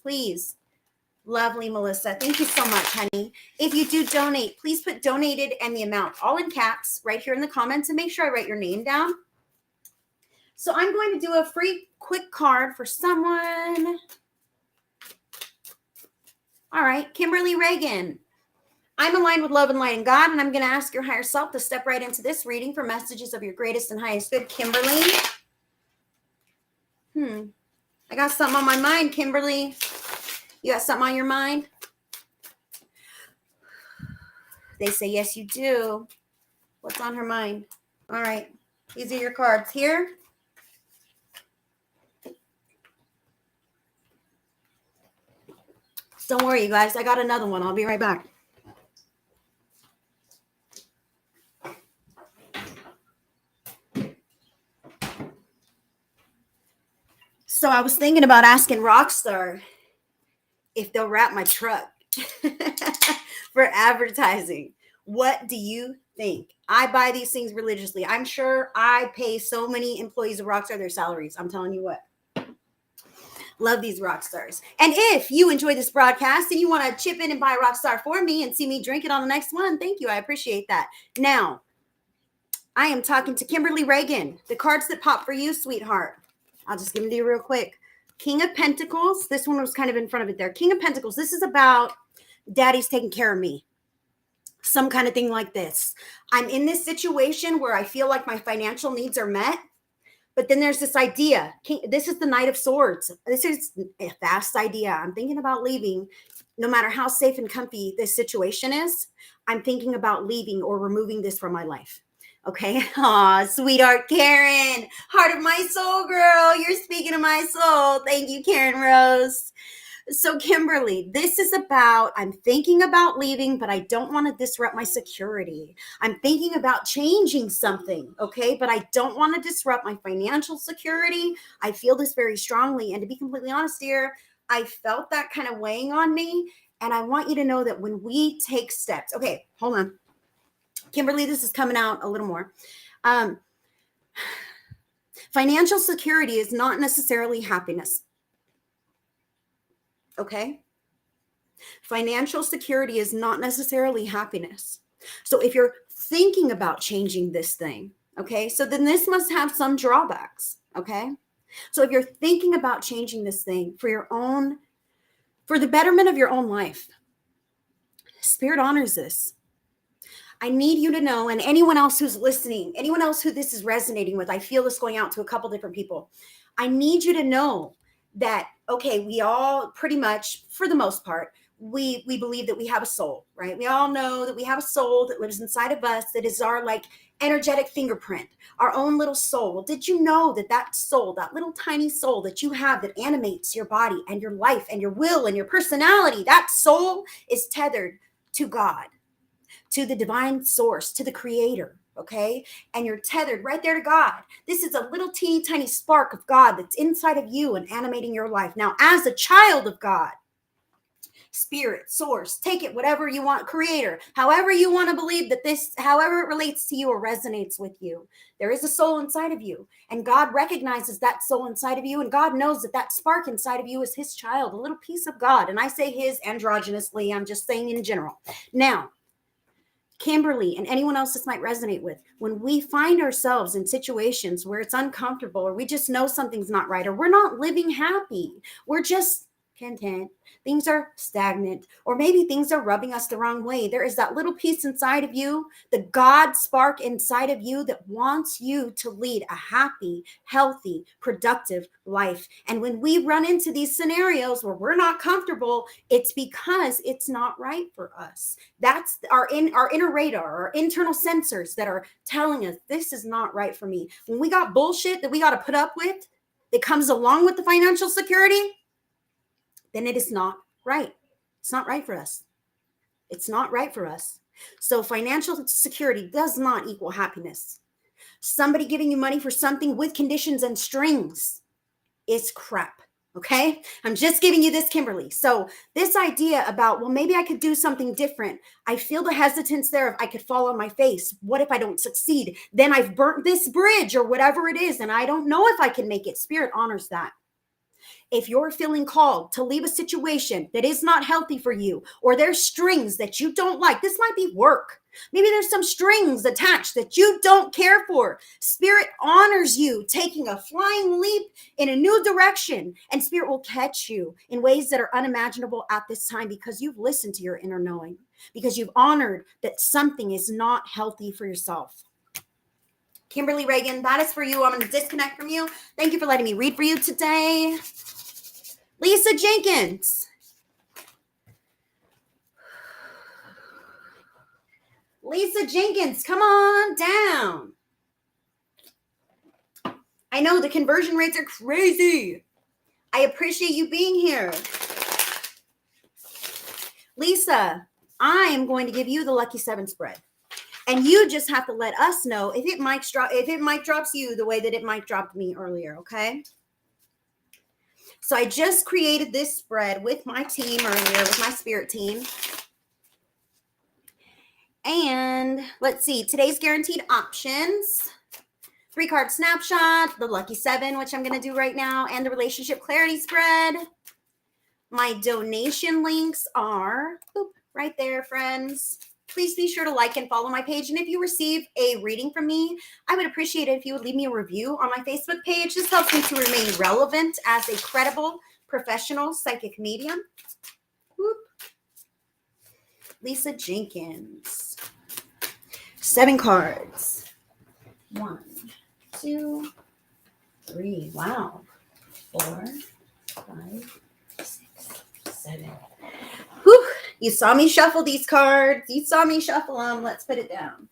Lovely, Melissa. Thank you so much, honey. If you do donate, please put donated and the amount all in caps right here in the comments and make sure I write your name down. So I'm going to do a free quick card for someone. All right, Kimberly Reagan. I'm aligned with love and light and God, and I'm going to ask your higher self to step right into this reading for messages of your greatest and highest good. Kimberly. I got something on my mind, Kimberly. You got something on your mind? They say, yes, you do. What's on her mind? All right. These are your cards here. Don't worry, you guys. I got another one. I'll be right back. So I was thinking about asking Rockstar if they'll wrap my truck for advertising. What do you think? I buy these things religiously. I'm sure I pay so many employees of Rockstar their salaries. I'm telling you what. Love these rock stars. And if you enjoy this broadcast and you want to chip in and buy a Rockstar for me and see me drink it on the next one, thank you. I appreciate that. Now, I am talking to Kimberly Reagan. The cards that pop for you, sweetheart. I'll just give them to you real quick. King of Pentacles. This one was kind of in front of it there. King of Pentacles. This is about daddy's taking care of me. Some kind of thing like this. I'm in this situation where I feel like my financial needs are met. But then there's this idea. This is the Knight of Swords. This is a vast idea. I'm thinking about leaving. No matter how safe and comfy this situation is, I'm thinking about leaving or removing this from my life. Okay. Aw, sweetheart Karen. Heart of my soul, girl. You're speaking to my soul. Thank you, Karen Rose. So Kimberly, this is about, I'm thinking about leaving, but I don't want to disrupt my security. I'm thinking about changing something, okay? But I don't want to disrupt my financial security. I feel this very strongly. And to be completely honest here, I felt that kind of weighing on me. And I want you to know that when we take steps, okay, hold on. Kimberly, this is coming out a little more. Financial security is not necessarily happiness. Okay. Financial security is not necessarily happiness. So if you're thinking about changing this thing, okay, so then this must have some drawbacks. Okay. So if you're thinking about changing this thing for the betterment of your own life, Spirit honors this. I need you to know, and anyone else who's listening, anyone else who this is resonating with, I feel this going out to a couple different people. I need you to know that, okay, we all pretty much, for the most part, we believe that we have a soul, right? We all know that we have a soul that lives inside of us, that is our like energetic fingerprint, our own little soul. Well, did you know that that soul, that little tiny soul that you have that animates your body and your life and your will and your personality, that soul is tethered to God, to the divine source, to the creator. Okay. And you're tethered right there to God. This is a little teeny tiny spark of God that's inside of you and animating your life. Now, as a child of God, spirit, source, take it, whatever you want, creator, however you want to believe that this, however it relates to you or resonates with you, there is a soul inside of you. And God recognizes that soul inside of you. And God knows that that spark inside of you is his child, a little piece of God. And I say his androgynously, I'm just saying in general. Now, Kimberly and anyone else this might resonate with, when we find ourselves in situations where it's uncomfortable or we just know something's not right or we're not living happy, we're just content. Things are stagnant, or maybe things are rubbing us the wrong way. There is that little piece inside of you, the God spark inside of you that wants you to lead a happy, healthy, productive life. And when we run into these scenarios where we're not comfortable, it's because it's not right for us. That's our inner radar, our internal sensors that are telling us this is not right for me. When we got bullshit that we got to put up with that comes along with the financial security, then it is not right. It's not right for us. It's not right for us. So financial security does not equal happiness. Somebody giving you money for something with conditions and strings is crap. Okay. I'm just giving you this, Kimberly. So this idea about, well, maybe I could do something different. I feel the hesitance there of I could fall on my face. What if I don't succeed? Then I've burnt this bridge or whatever it is. And I don't know if I can make it. Spirit honors that. If you're feeling called to leave a situation that is not healthy for you, or there's strings that you don't like, this might be work. Maybe there's some strings attached that you don't care for. Spirit honors you taking a flying leap in a new direction, and Spirit will catch you in ways that are unimaginable at this time because you've listened to your inner knowing, because you've honored that something is not healthy for yourself. Kimberly Reagan, that is for you. I'm going to disconnect from you. Thank you for letting me read for you today. Lisa Jenkins. Lisa Jenkins, come on down. I know the conversion rates are crazy. I appreciate you being here. Lisa, I am going to give you the Lucky 7 spread. And you just have to let us know if it mic drops you the way that it mic dropped me earlier, okay? So I just created this spread with my team earlier, with my spirit team. And let's see, today's guaranteed options. 3-card snapshot, the Lucky 7, which I'm going to do right now, and the relationship clarity spread. My donation links are right there, friends. Please be sure to like and follow my page. And if you receive a reading from me, I would appreciate it if you would leave me a review on my Facebook page. This helps me to remain relevant as a credible professional psychic medium. Whoop. Lisa Jenkins. 7 cards. 1, 2, 3. Wow. 4, 5, 6, 7. Whew. You saw me shuffle these cards. You saw me shuffle them. Let's put it down.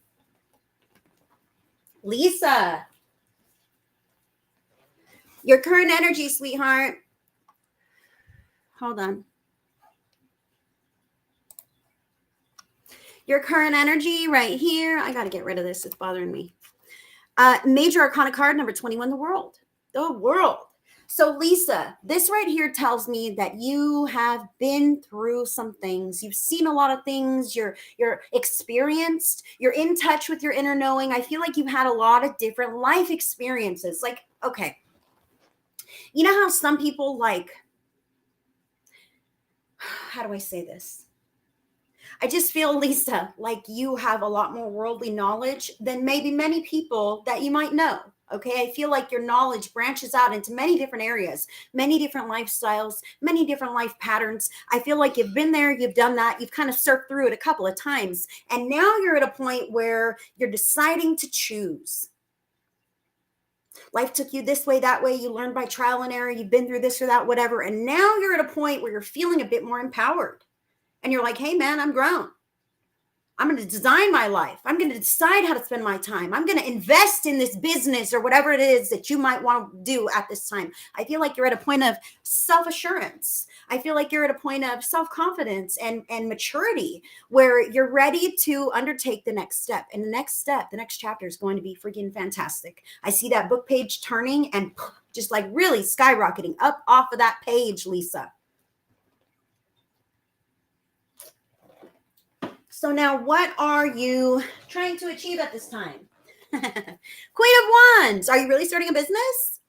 Lisa. Your current energy, sweetheart. Hold on. Your current energy right here. I got to get rid of this. It's bothering me. Major Arcana card number 21, the world. The world. So Lisa, this right here tells me that you have been through some things. You've seen a lot of things. You're experienced. You're in touch with your inner knowing. I feel like you've had a lot of different life experiences. Like, okay. You know how some people how do I say this? I just feel, Lisa, like you have a lot more worldly knowledge than maybe many people that you might know. Okay, I feel like your knowledge branches out into many different areas, many different lifestyles, many different life patterns. I feel like you've been there, you've done that, you've kind of surfed through it a couple of times. And now you're at a point where you're deciding to choose. Life took you this way, that way. You learned by trial and error. You've been through this or that, whatever. And now you're at a point where you're feeling a bit more empowered. And you're like, hey, man, I'm grown. I'm going to design my life. I'm going to decide how to spend my time. I'm going to invest in this business or whatever it is that you might want to do at this time. I feel like you're at a point of self-assurance. I feel like you're at a point of self-confidence and maturity where you're ready to undertake the next step. And the next chapter is going to be freaking fantastic. I see that book page turning and just like really skyrocketing up off of that page, Lisa. So now what are you trying to achieve at this time? Queen of Wands. Are you really starting a business?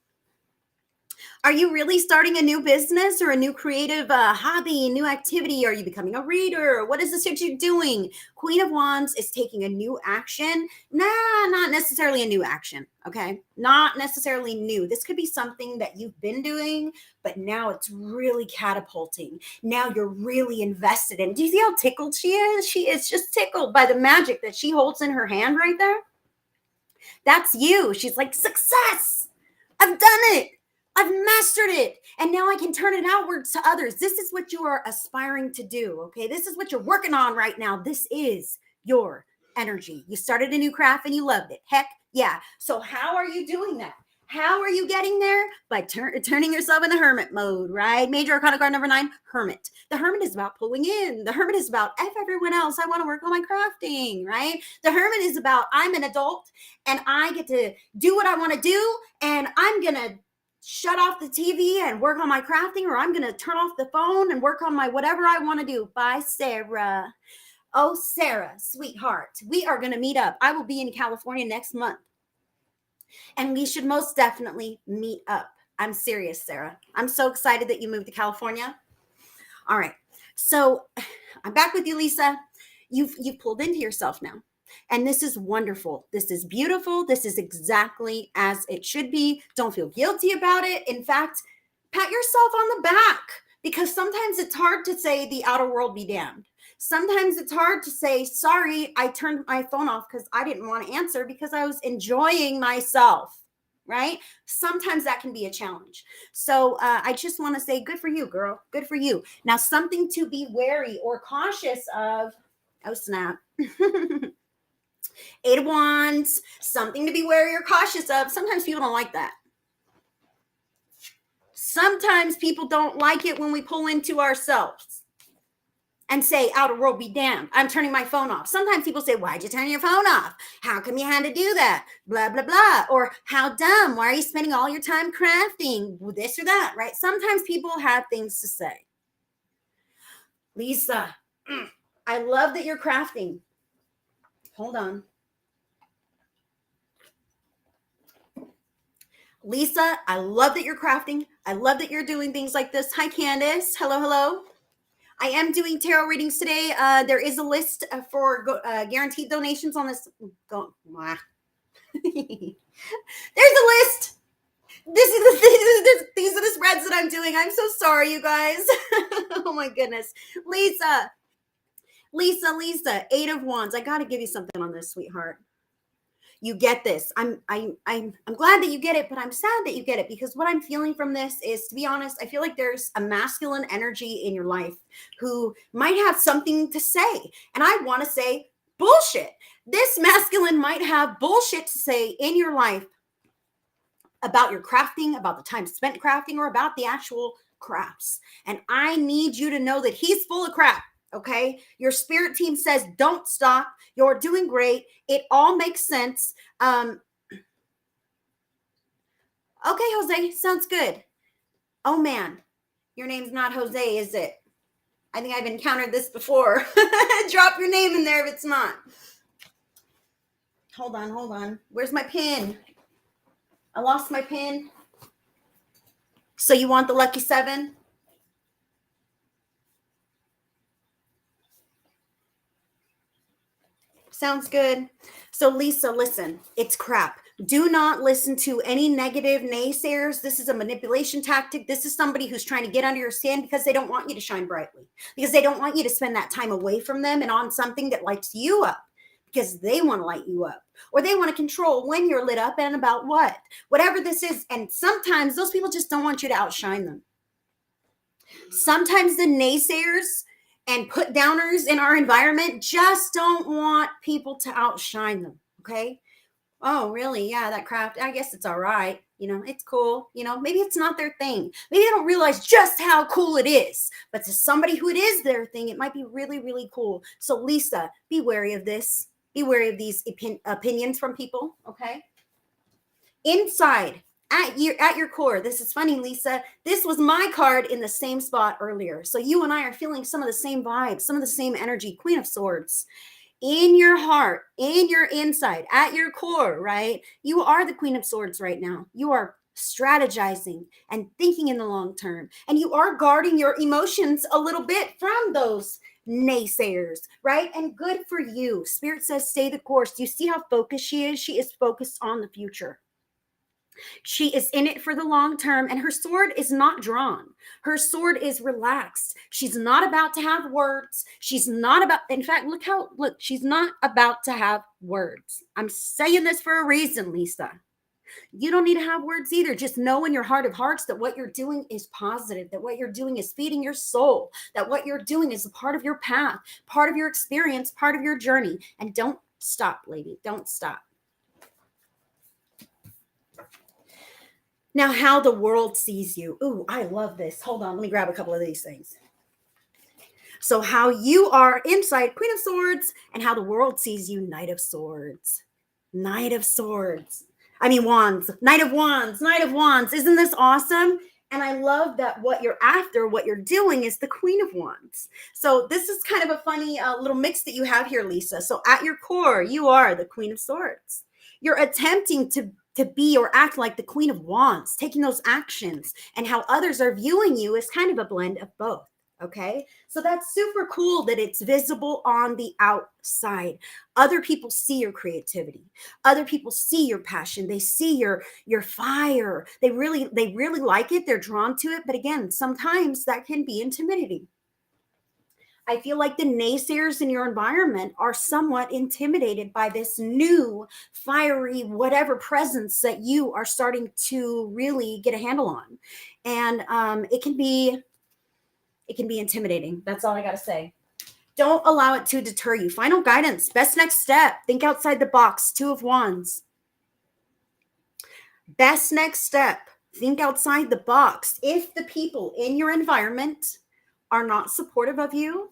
Are you really starting a new business or a new creative hobby, new activity? Are you becoming a reader? What is this that you're doing? Queen of Wands is taking a new action. Nah, not necessarily a new action. Okay. Not necessarily new. This could be something that you've been doing, but now it's really catapulting. Now you're really invested in. Do you see how tickled she is? She is just tickled by the magic that she holds in her hand right there. That's you. She's like, success. I've done it. I've mastered it. And now I can turn it outwards to others. This is what you are aspiring to do. Okay. This is what you're working on right now. This is your energy. You started a new craft and you loved it. Heck yeah. So how are you doing that? How are you getting there? By turning yourself into hermit mode, right? Major Arcana card number 9, Hermit. The Hermit is about pulling in. The Hermit is about F everyone else. I want to work on my crafting, right? The Hermit is about I'm an adult and I get to do what I want to do, and I'm going to shut off the TV and work on my crafting, or I'm going to turn off the phone and work on my whatever I want to do. Bye, Sarah. Oh, Sarah, sweetheart, we are going to meet up. I will be in California next month, and we should most definitely meet up. I'm serious, Sarah. I'm so excited that you moved to California. All right. So I'm back with you, Lisa. You've pulled into yourself now. And this is wonderful. This is beautiful. This is exactly as it should be. Don't feel guilty about it. In fact, pat yourself on the back, because sometimes it's hard to say the outer world be damned. Sometimes it's hard to say, sorry, I turned my phone off because I didn't want to answer because I was enjoying myself, right? Sometimes that can be a challenge. So I just want to say, good for you, girl. Good for you. Now, something to be wary or cautious of. Oh, snap. 8 of Wands, something to be wary or cautious of. Sometimes people don't like that. Sometimes people don't like it when we pull into ourselves and say, outer world be damned, I'm turning my phone off. Sometimes people say, why'd you turn your phone off? How come you had to do that? Blah, blah, blah. Or how dumb. Why are you spending all your time crafting? This or that, right? Sometimes people have things to say. Lisa, I love that you're crafting. Hold on. Lisa, I love that you're crafting. I love that you're doing things like this. Hi, Candace. Hello, hello. I am doing tarot readings today. There is a list for guaranteed donations on this. There's a list. These are the spreads that I'm doing. I'm so sorry, you guys. Oh my goodness. Lisa, 8 of Wands. I got to give you something on this, sweetheart. You get this. I'm glad that you get it, but I'm sad that you get it, because what I'm feeling from this is, to be honest, I feel like there's a masculine energy in your life who might have something to say. And I want to say bullshit. This masculine might have bullshit to say in your life about your crafting, about the time spent crafting, or about the actual crafts. And I need you to know that he's full of crap. Okay. Your spirit team says, don't stop. You're doing great. It all makes sense. Okay, Jose, sounds good. Oh man, your name's not Jose, is it? I think I've encountered this before. Drop your name in there if it's not. Hold on. Where's my pin? I lost my pin. So you want the lucky 7? Sounds good. So Lisa, listen, it's crap. Do not listen to any negative naysayers. This is a manipulation tactic. This is somebody who's trying to get under your skin because they don't want you to shine brightly, because they don't want you to spend that time away from them and on something that lights you up, because they want to light you up, or they want to control when you're lit up and about what, whatever this is. And sometimes those people just don't want you to outshine them. Sometimes the naysayers and put downers in our environment just don't want people to outshine them. Okay. Oh, really? Yeah, that craft, I guess it's all right. It's cool. Maybe it's not their thing. Maybe they don't realize just how cool it is. But to somebody who it is their thing, it might be really, really cool. So Lisa, be wary of this. Be wary of these opinions from people. Okay. Inside, at your core. This is funny, Lisa. This was my card in the same spot earlier. So you and I are feeling some of the same vibes, some of the same energy. Queen of Swords. In your heart, in your inside, at your core, right? You are the Queen of Swords right now. You are strategizing and thinking in the long term. And you are guarding your emotions a little bit from those naysayers, right? And good for you. Spirit says, stay the course. Do you see how focused she is? She is focused on the future. She is in it for the long term, and her sword is not drawn. Her sword is relaxed. She's not about to have words. She's not about, in fact, look, she's not about to have words. I'm saying this for a reason, Lisa. You don't need to have words either. Just know in your heart of hearts that what you're doing is positive, that what you're doing is feeding your soul, that what you're doing is a part of your path, part of your experience, part of your journey. And don't stop, lady. Don't stop. Now, how the world sees you. Ooh, I love this. Hold on. Let me grab a couple of these things. So how you are inside, Queen of Swords, and how the world sees you, Knight of Swords. Knight of Swords. I mean, Wands. Knight of Wands. Knight of Wands. Isn't this awesome? And I love that what you're after, what you're doing is the Queen of Wands. So this is kind of a funny little mix that you have here, Lisa. So at your core, you are the Queen of Swords. You're attempting to be or act like the Queen of Wands, taking those actions, and how others are viewing you is kind of a blend of both. Okay, so that's super cool that it's visible on the outside. Other people see your creativity. Other people see your passion. They see your fire. They really like it. They're drawn to it. But again, sometimes that can be intimidating. I feel like the naysayers in your environment are somewhat intimidated by this new fiery whatever presence that you are starting to really get a handle on. And it can be intimidating. That's all I got to say. Don't allow it to deter you. Final guidance, best next step. Think outside the box. Two of Wands. Best next step. Think outside the box. If the people in your environment are not supportive of you,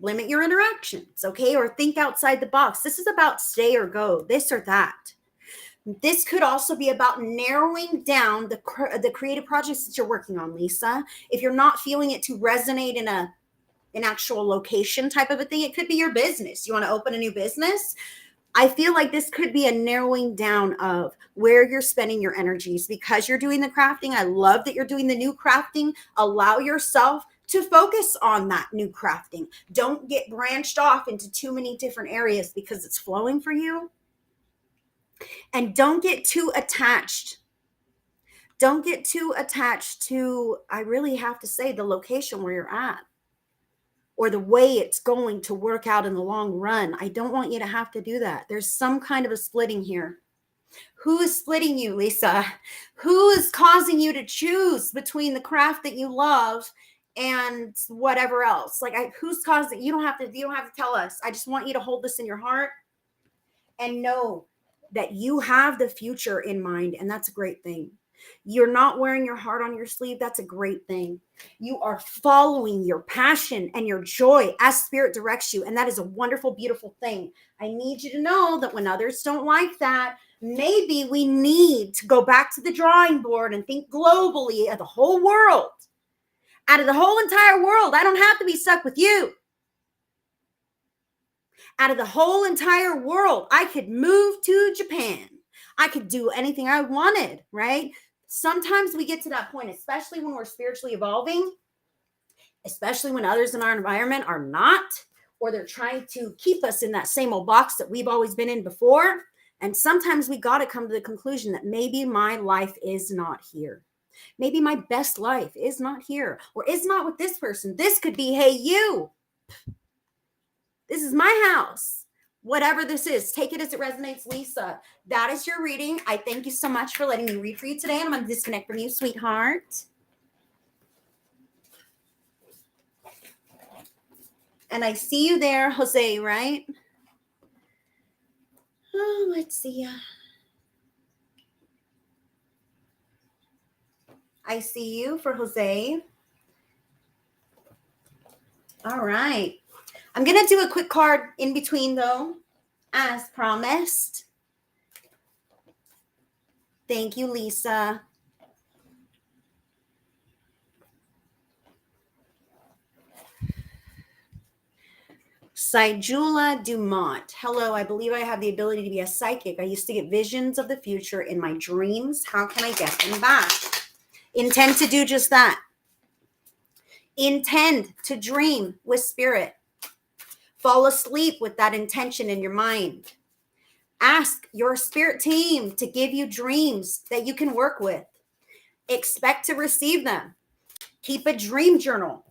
limit your interactions, okay? Or think outside the box. This is about stay or go, this or that. This could also be about narrowing down the creative projects that you're working on, Lisa. If you're not feeling it to resonate in an actual location type of a thing, it could be your business. You want to open a new business? I feel like this could be a narrowing down of where you're spending your energies because you're doing the crafting. I love that you're doing the new crafting. Allow yourself to focus on that new crafting. Don't get branched off into too many different areas because it's flowing for you. And don't get too attached. Don't get too attached to, I really have to say, the location where you're at or the way it's going to work out in the long run. I don't want you to have to do that. There's some kind of a splitting here. Who is splitting you, Lisa? Who is causing you to choose between the craft that you love and whatever else? Like, who's causing? You don't have to tell us. I just want you to hold this in your heart and know that you have the future in mind, and that's a great thing. You're not wearing your heart on your sleeve. That's a great thing. You are following your passion and your joy as spirit directs you, and that is a wonderful, beautiful thing. I need you to know that when others don't like that, maybe we need to go back to the drawing board and think globally of the whole world. Out of the whole entire world, I don't have to be stuck with you. Out of the whole entire world, I could move to Japan. I could do anything I wanted, right? Sometimes we get to that point, especially when we're spiritually evolving, especially when others in our environment are not, or they're trying to keep us in that same old box that we've always been in before. And sometimes we got to come to the conclusion that maybe my life is not here. Maybe my best life is not here or is not with this person. This could be, hey, you. This is my house. Whatever this is, take it as it resonates, Lisa. That is your reading. I thank you so much for letting me read for you today. I'm going to disconnect from you, sweetheart. And I see you there, Jose, right? Oh, let's see. I see you for Jose. All right. I'm going to do a quick card in between, though, as promised. Thank you, Lisa. Sidula Dumont. Hello, I believe I have the ability to be a psychic. I used to get visions of the future in my dreams. How can I get them back? Intend to do just that. Intend to dream with spirit. Fall asleep with that intention in your mind. Ask your spirit team to give you dreams that you can work with. Expect to receive them. Keep a dream journal,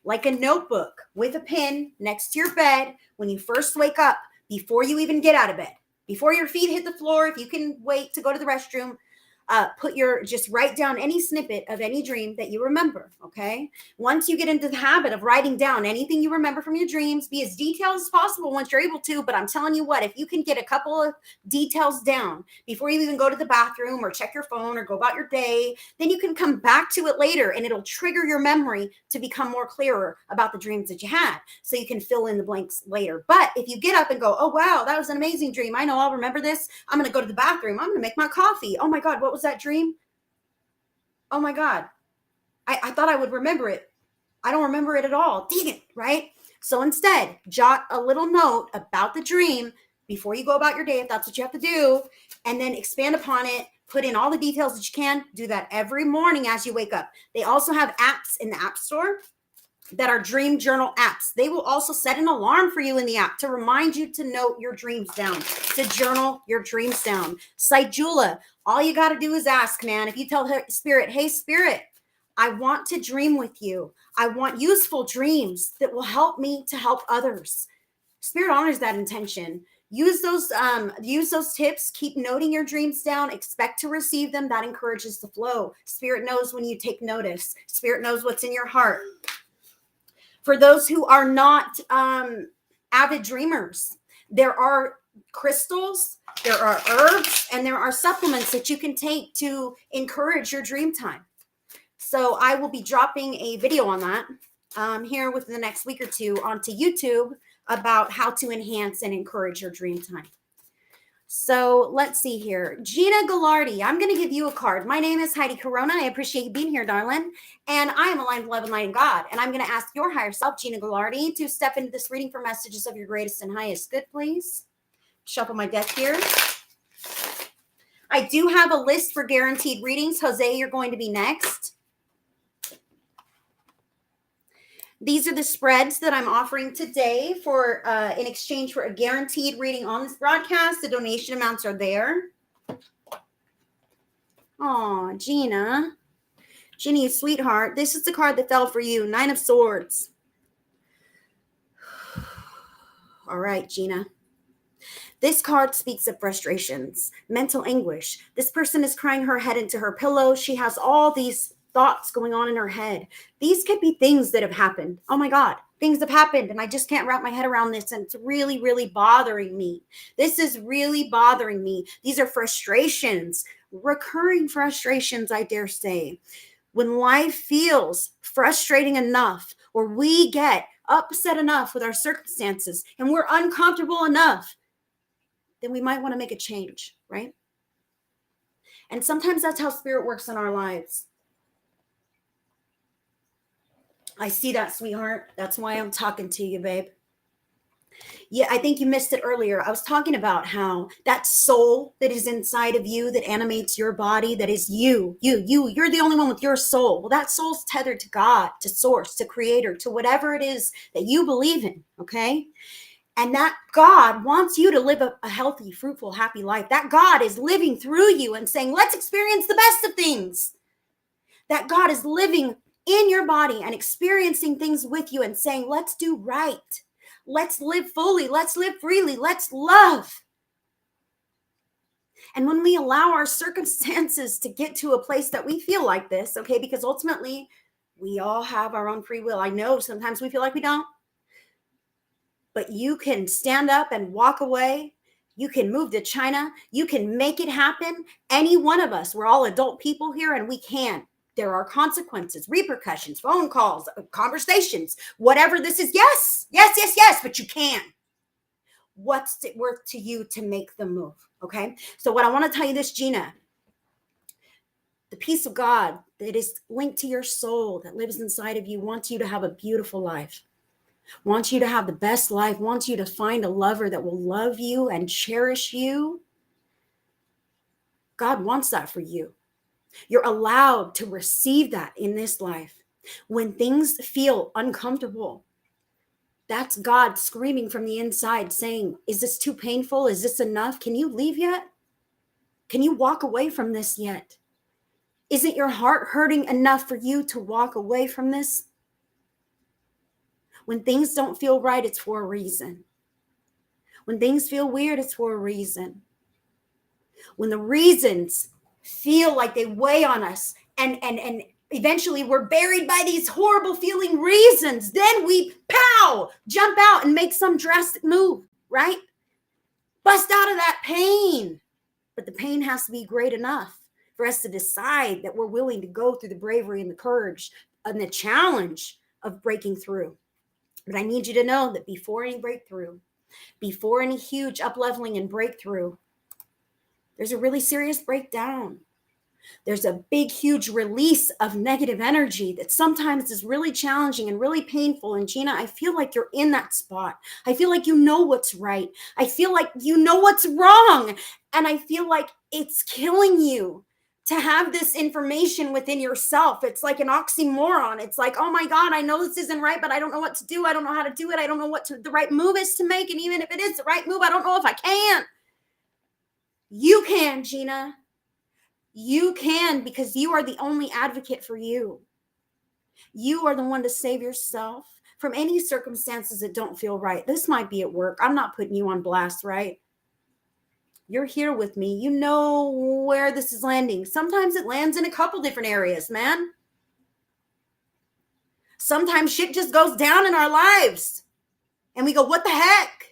like a notebook with a pen next to your bed when you first wake up, before you even get out of bed, before your feet hit the floor. If you can wait to go to the restroom, just write down any snippet of any dream that you remember. Okay. Once you get into the habit of writing down anything you remember from your dreams, be as detailed as possible once you're able to. But I'm telling you what, if you can get a couple of details down before you even go to the bathroom or check your phone or go about your day, then you can come back to it later and it'll trigger your memory to become more clearer about the dreams that you had, so you can fill in the blanks later. But if you get up and go, oh, wow, that was an amazing dream. I know I'll remember this. I'm going to go to the bathroom. I'm going to make my coffee. Oh my God, what was that dream? Oh my God. I thought I would remember it. I don't remember it at all. Dang it, right? So instead, jot a little note about the dream before you go about your day, if that's what you have to do, and then expand upon it. Put in all the details that you can. Do that every morning as you wake up. They also have apps in the App Store that are dream journal apps. They will also set an alarm for you in the app to remind you to note your dreams down, to journal your dreams down. Sidula, all you got to do is ask, man. If you tell Spirit, hey, Spirit, I want to dream with you. I want useful dreams that will help me to help others. Spirit honors that intention. Use those tips. Keep noting your dreams down. Expect to receive them. That encourages the flow. Spirit knows when you take notice. Spirit knows what's in your heart. For those who are not avid dreamers, there are crystals, there are herbs, and there are supplements that you can take to encourage your dream time. So I will be dropping a video on that here within the next week or two onto YouTube about how to enhance and encourage your dream time. So let's see here. Gina Gallardi, I'm going to give you a card. My name is Heidi Corona. I appreciate you being here, darling. And I am aligned with love and light in God. And I'm going to ask your higher self, Gina Gallardi, to step into this reading for messages of your greatest and highest good, please. Shuffle my deck here. I do have a list for guaranteed readings. Jose, you're going to be next. These are the spreads that I'm offering today for in exchange for a guaranteed reading on this broadcast. The donation amounts are there. Oh, Gina. Ginny, sweetheart. This is the card that fell for you. 9 of Swords. All right, Gina. This card speaks of frustrations, mental anguish. This person is crying her head into her pillow. She has all these thoughts going on in her head. These could be things that have happened. Oh my God, things have happened and I just can't wrap my head around this, and it's really, really bothering me. This is really bothering me. These are frustrations, recurring frustrations, I dare say. When life feels frustrating enough, or we get upset enough with our circumstances and we're uncomfortable enough, then we might want to make a change, right? And sometimes that's how Spirit works in our lives. I see that, sweetheart. That's why I'm talking to you, babe. Yeah, I think you missed it earlier. I was talking about how that soul that is inside of you, that animates your body, that is you're the only one with your soul. Well, that soul's tethered to God, to source, to creator, to whatever it is that you believe in, okay? And that God wants you to live a healthy, fruitful, happy life. That God is living through you and saying, let's experience the best of things. That God is living in your body and experiencing things with you and saying, let's do right. Let's live fully. Let's live freely. Let's love. And when we allow our circumstances to get to a place that we feel like this, okay, because ultimately we all have our own free will. I know sometimes we feel like we don't, but you can stand up and walk away. You can move to China. You can make it happen. Any one of us, we're all adult people here and we can. There are consequences, repercussions, phone calls, conversations, whatever this is. Yes, but you can. What's it worth to you to make the move? Okay. So what I want to tell you this, Gina, the peace of God that is linked to your soul that lives inside of you wants you to have a beautiful life. wants you to have the best life, wants you to find a lover that will love you and cherish you. God wants that for you. You're allowed to receive that in this life. When things feel uncomfortable, that's God screaming from the inside saying, is this too painful? Is this enough? Can you leave yet? Can you walk away from this yet? Isn't your heart hurting enough for you to walk away from this? When things don't feel right, it's for a reason. When things feel weird, it's for a reason. When the reasons feel like they weigh on us and eventually we're buried by these horrible feeling reasons, then we jump out and make some drastic move, right? Bust out of that pain. But the pain has to be great enough for us to decide that we're willing to go through the bravery and the courage and the challenge of breaking through. But I need you to know that before any breakthrough, before any huge up-leveling and breakthrough, there's a really serious breakdown. There's a big, huge release of negative energy that sometimes is really challenging and really painful. And Gina, I feel like you're in that spot. I feel like you know what's right. I feel like you know what's wrong. And I feel like it's killing you to have this information within yourself. It's like an oxymoron. It's like, oh my God, I know this isn't right, but I don't know what to do. I don't know how to do it. I don't know what the right move is to make. And even if it is the right move, I don't know if I can. You can, Gina. You can, because you are the only advocate for you. You are the one to save yourself from any circumstances that don't feel right. This might be at work. I'm not putting you on blast, right? You're here with me. You know where this is landing. Sometimes it lands in a couple different areas, man. Sometimes shit just goes down in our lives and we go, what the heck?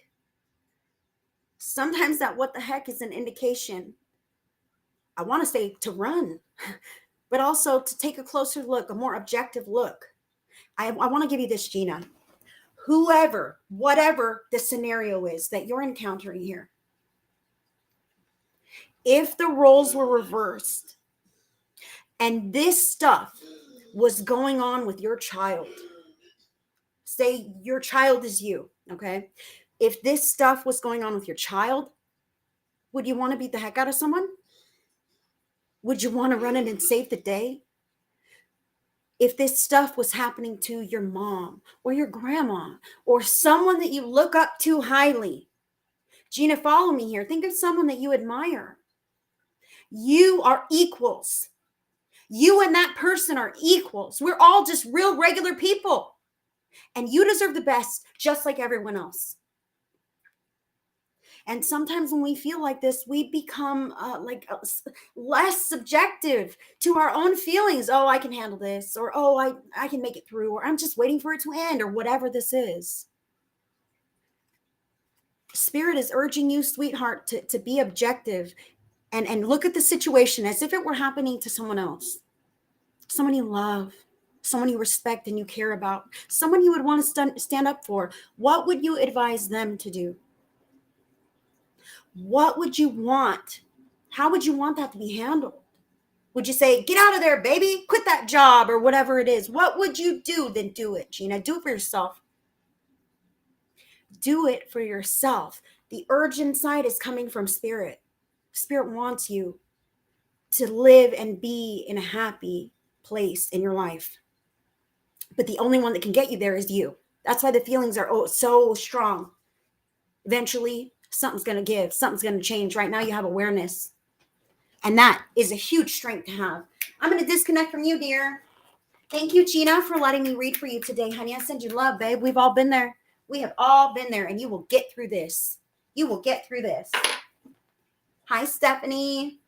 Sometimes that what the heck is an indication. I want to say to run, but also to take a closer look, a more objective look. I want to give you this, Gina. Whoever, whatever the scenario is that you're encountering here, if the roles were reversed and this stuff was going on with your child, say your child is you, okay? If this stuff was going on with your child, would you want to beat the heck out of someone? Would you want to run in and save the day? If this stuff was happening to your mom or your grandma or someone that you look up to highly, Gina, follow me here. Think of someone that you admire. You are equals. You and that person are equals. We're all just real regular people. And you deserve the best just like everyone else. And sometimes when we feel like this, we become less subjective to our own feelings. Oh, I can handle this, or oh, I can make it through, or I'm just waiting for it to end, or whatever this is. Spirit is urging you, sweetheart, to be objective and look at the situation as if it were happening to someone else, someone you love, someone you respect and you care about, someone you would want to stand up for. What would you advise them to do? What would you want? How would you want that to be handled? Would you say, get out of there, baby, quit that job, or whatever it is? What would you do? Then do it, Gina. Do it for yourself. Do it for yourself. The urge inside is coming from Spirit. Spirit wants you to live and be in a happy place in your life. But the only one that can get you there is you. That's why the feelings are so strong. Eventually, something's going to give. Something's going to change. Right now, you have awareness. And that is a huge strength to have. I'm going to disconnect from you, dear. Thank you, Gina, for letting me read for you today, honey. I send you love, babe. We've all been there. We have all been there, and you will get through this. You will get through this. Hi, Stephanie.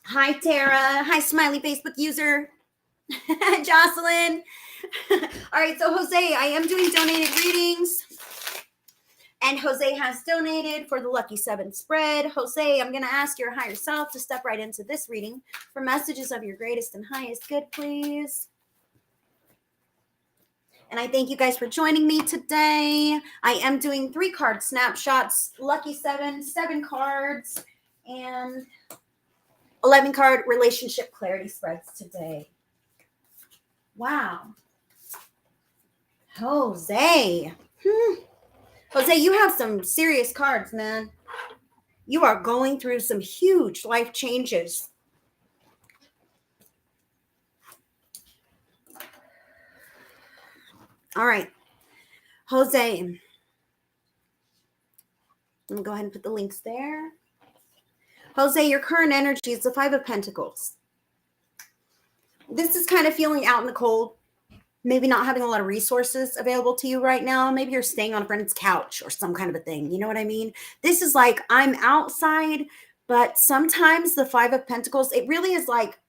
Hi, Tara. Hi, smiley Facebook user. Jocelyn. All right, so Jose, I am doing donated readings. And Jose has donated for the Lucky 7 spread. Jose, I'm going to ask your higher self to step right into this reading for messages of your greatest and highest good, please. And I thank you guys for joining me today. I am doing 3-card snapshots, Lucky 7, 7 cards, and 11-card relationship clarity spreads today. Wow. Jose. Jose, you have some serious cards, man. You are going through some huge life changes. All right. Jose. I'm going to go ahead and put the links there. Jose, your current energy is the Five of Pentacles. This is kind of feeling out in the cold. Maybe not having a lot of resources available to you right now. Maybe you're staying on a friend's couch or some kind of a thing. You know what I mean? This is like, I'm outside, but sometimes the Five of Pentacles, it really is like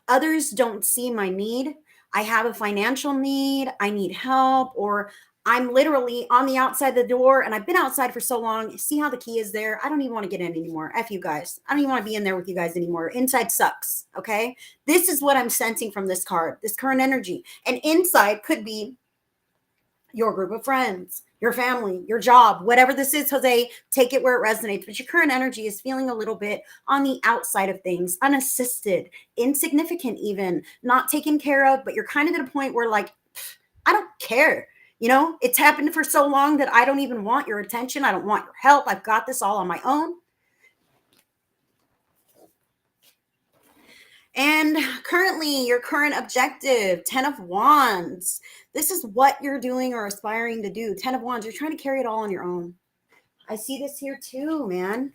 others don't see my need. I have a financial need. I need help, or I'm literally on the outside the door and I've been outside for so long. See how the key is there? I don't even want to get in anymore. F you guys. I don't even want to be in there with you guys anymore. Inside sucks. Okay. This is what I'm sensing from this card, this current energy. And inside could be your group of friends, your family, your job, whatever this is, Jose, take it where it resonates. But your current energy is feeling a little bit on the outside of things, unassisted, insignificant, even not taken care of. But you're kind of at a point where, like, I don't care. You know, it's happened for so long that I don't even want your attention. I don't want your help. I've got this all on my own. And currently, your current objective, 10 of Wands. This is what you're doing or aspiring to do. 10 of Wands, you're trying to carry it all on your own. I see this here too, man.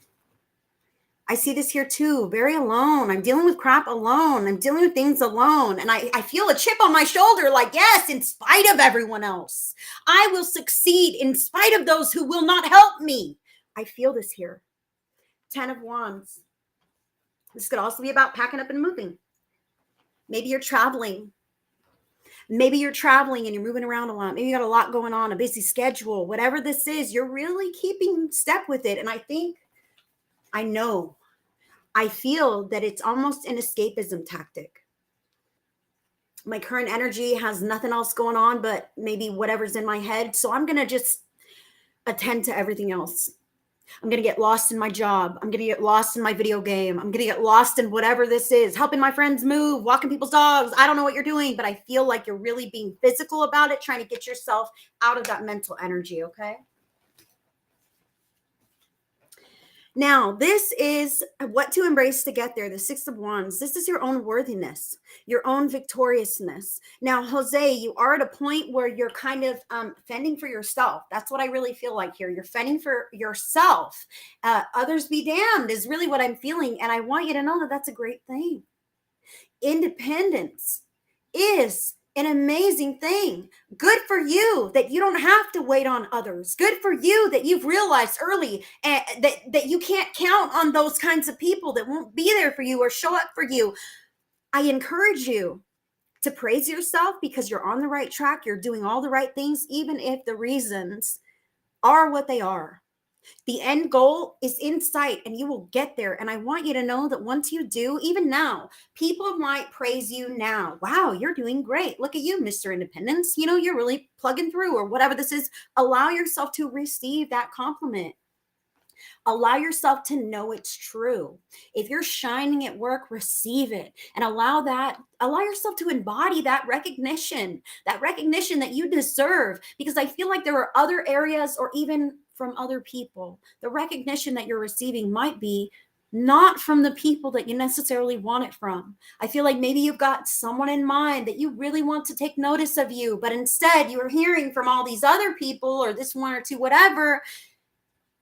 I see this here too. Very alone. I'm dealing with crap alone. I'm dealing with things alone. And I feel a chip on my shoulder like, yes, in spite of everyone else, I will succeed in spite of those who will not help me. I feel this here. 10 of Wands. This could also be about packing up and moving. Maybe you're traveling. Maybe you're traveling and you're moving around a lot. Maybe you got a lot going on, a busy schedule. Whatever this is, you're really keeping step with it. And I feel that it's almost an escapism tactic. My current energy has nothing else going on but maybe whatever's in my head. So I'm going to just attend to everything else. I'm going to get lost in my job. I'm going to get lost in my video game. I'm going to get lost in whatever this is, helping my friends move, walking people's dogs. I don't know what you're doing, but I feel like you're really being physical about it, trying to get yourself out of that mental energy, okay? Now, this is what to embrace to get there, the Six of Wands. This is your own worthiness, your own victoriousness. Now, Jose, you are at a point where you're kind of fending for yourself. That's what I really feel like here. You're fending for yourself. Others be damned is really what I'm feeling. And I want you to know that that's a great thing. Independence is an amazing thing. Good for you that you don't have to wait on others. Good for you that you've realized early that you can't count on those kinds of people that won't be there for you or show up for you. I encourage you to praise yourself because you're on the right track. You're doing all the right things, even if the reasons are what they are. The end goal is in sight and you will get there. And I want you to know that once you do, even now, people might praise you now. Wow, you're doing great. Look at you, Mr. Independence. You know, you're really plugging through or whatever this is. Allow yourself to receive that compliment. Allow yourself to know it's true. If you're shining at work, receive it and allow yourself to embody that recognition that you deserve, because I feel like there are other areas or even from other people. The recognition that you're receiving might be not from the people that you necessarily want it from. I feel like maybe you've got someone in mind that you really want to take notice of you, but instead you're hearing from all these other people or this one or two, whatever.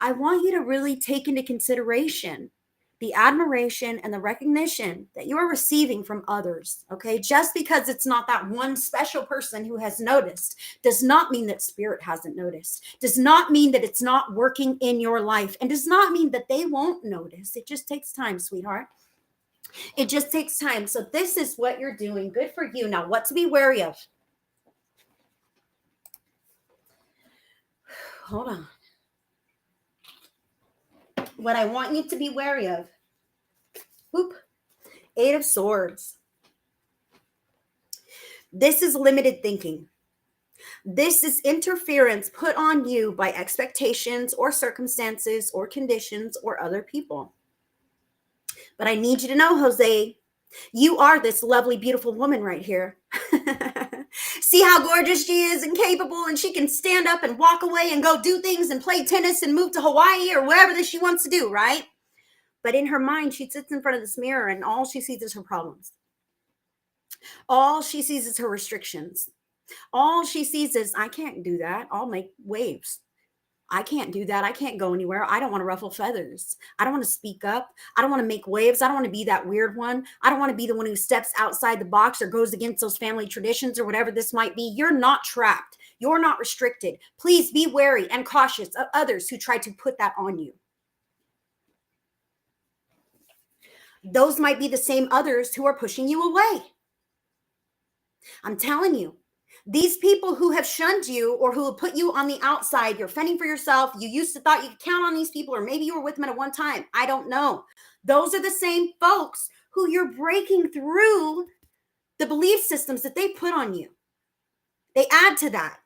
I want you to really take into consideration the admiration and the recognition that you are receiving from others, okay? Just because it's not that one special person who has noticed does not mean that spirit hasn't noticed, does not mean that it's not working in your life, and does not mean that they won't notice. It just takes time, sweetheart. It just takes time. So this is what you're doing. Good for you. Now, what to be wary of? Hold on. What I want you to be wary of. Whoop. 8 of Swords. This is limited thinking. This is interference put on you by expectations or circumstances or conditions or other people. But I need you to know, Jose, you are this lovely, beautiful woman right here. See, See how gorgeous she is and capable, and she can stand up and walk away and go do things and play tennis and move to Hawaii or wherever that she wants to do, right? But in her mind, she sits in front of this mirror and all she sees is her problems. All she sees is her restrictions. All she sees is, I can't do that. I'll make waves. I can't do that. I can't go anywhere. I don't want to ruffle feathers. I don't want to speak up. I don't want to make waves. I don't want to be that weird one. I don't want to be the one who steps outside the box or goes against those family traditions or whatever this might be. You're not trapped. You're not restricted. Please be wary and cautious of others who try to put that on you. Those might be the same others who are pushing you away. I'm telling you. These people who have shunned you or who have put you on the outside, you're fending for yourself. You used to thought you could count on these people, or maybe you were with them at one time. I don't know. Those are the same folks who you're breaking through the belief systems that they put on you. They add to that.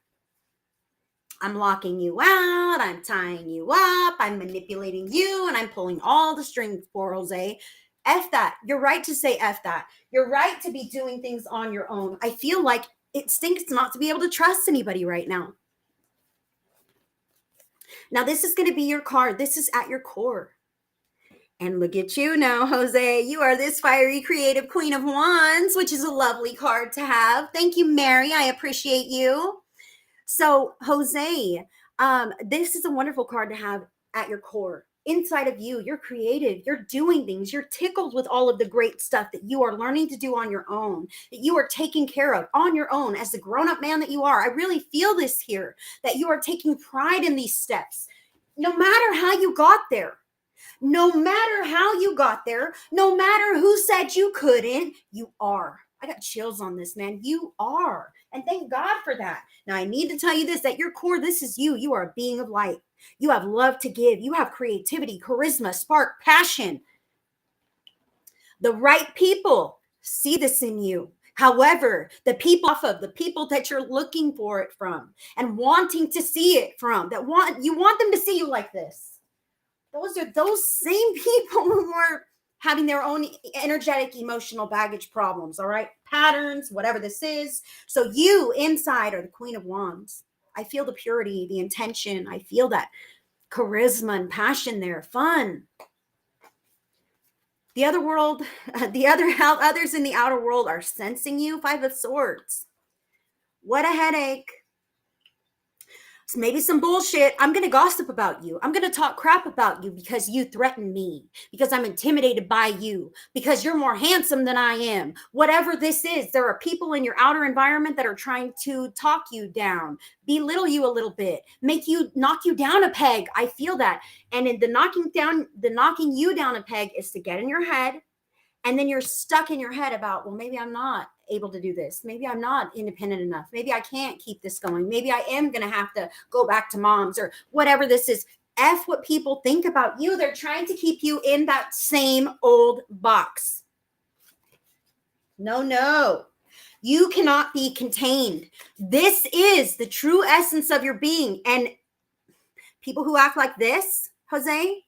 I'm locking you out. I'm tying you up. I'm manipulating you, and I'm pulling all the strings for Jose. F that. You're right to say F that. You're right to be doing things on your own. I feel like it stinks not to be able to trust anybody right now. Now, this is going to be your card. This is at your core. And look at you now, Jose. You are this fiery, creative Queen of Wands, which is a lovely card to have. Thank you, Mary. I appreciate you. So, Jose, this is a wonderful card to have at your core. Inside of you, you're creative, you're doing things, you're tickled with all of the great stuff that you are learning to do on your own, that you are taking care of on your own as the grown-up man that you are. I really feel this here, that you are taking pride in these steps. No matter how you got there, no matter how you got there, no matter who said you couldn't, you are. I got chills on this, man. You are. And thank God for that. Now, I need to tell you this, at your core, this is you. You are a being of light. You have love to give. You have creativity, charisma, spark, passion. The right people see this in you. However, the people that you're looking for it from and wanting to see it from, you want them to see you like this. Those are those same people who are having their own energetic, emotional baggage problems, all right? Patterns, whatever this is. So you inside are the Queen of Wands. I feel the purity, the intention. I feel that charisma and passion there, fun. The other world, others in the outer world are sensing you. 5 of Swords. What a headache. So maybe some bullshit. I'm going to gossip about you. I'm going to talk crap about you because you threaten me, because I'm intimidated by you, because you're more handsome than I am. Whatever this is, there are people in your outer environment that are trying to talk you down, belittle you a little bit, knock you down a peg. I feel that. And in the knocking you down a peg is to get in your head. And then you're stuck in your head about, well, maybe I'm not able to do this. Maybe I'm not independent enough. Maybe I can't keep this going. Maybe I am going to have to go back to mom's or whatever this is. F what people think about you. They're trying to keep you in that same old box. No. You cannot be contained. This is the true essence of your being. And people who act like this, Jose,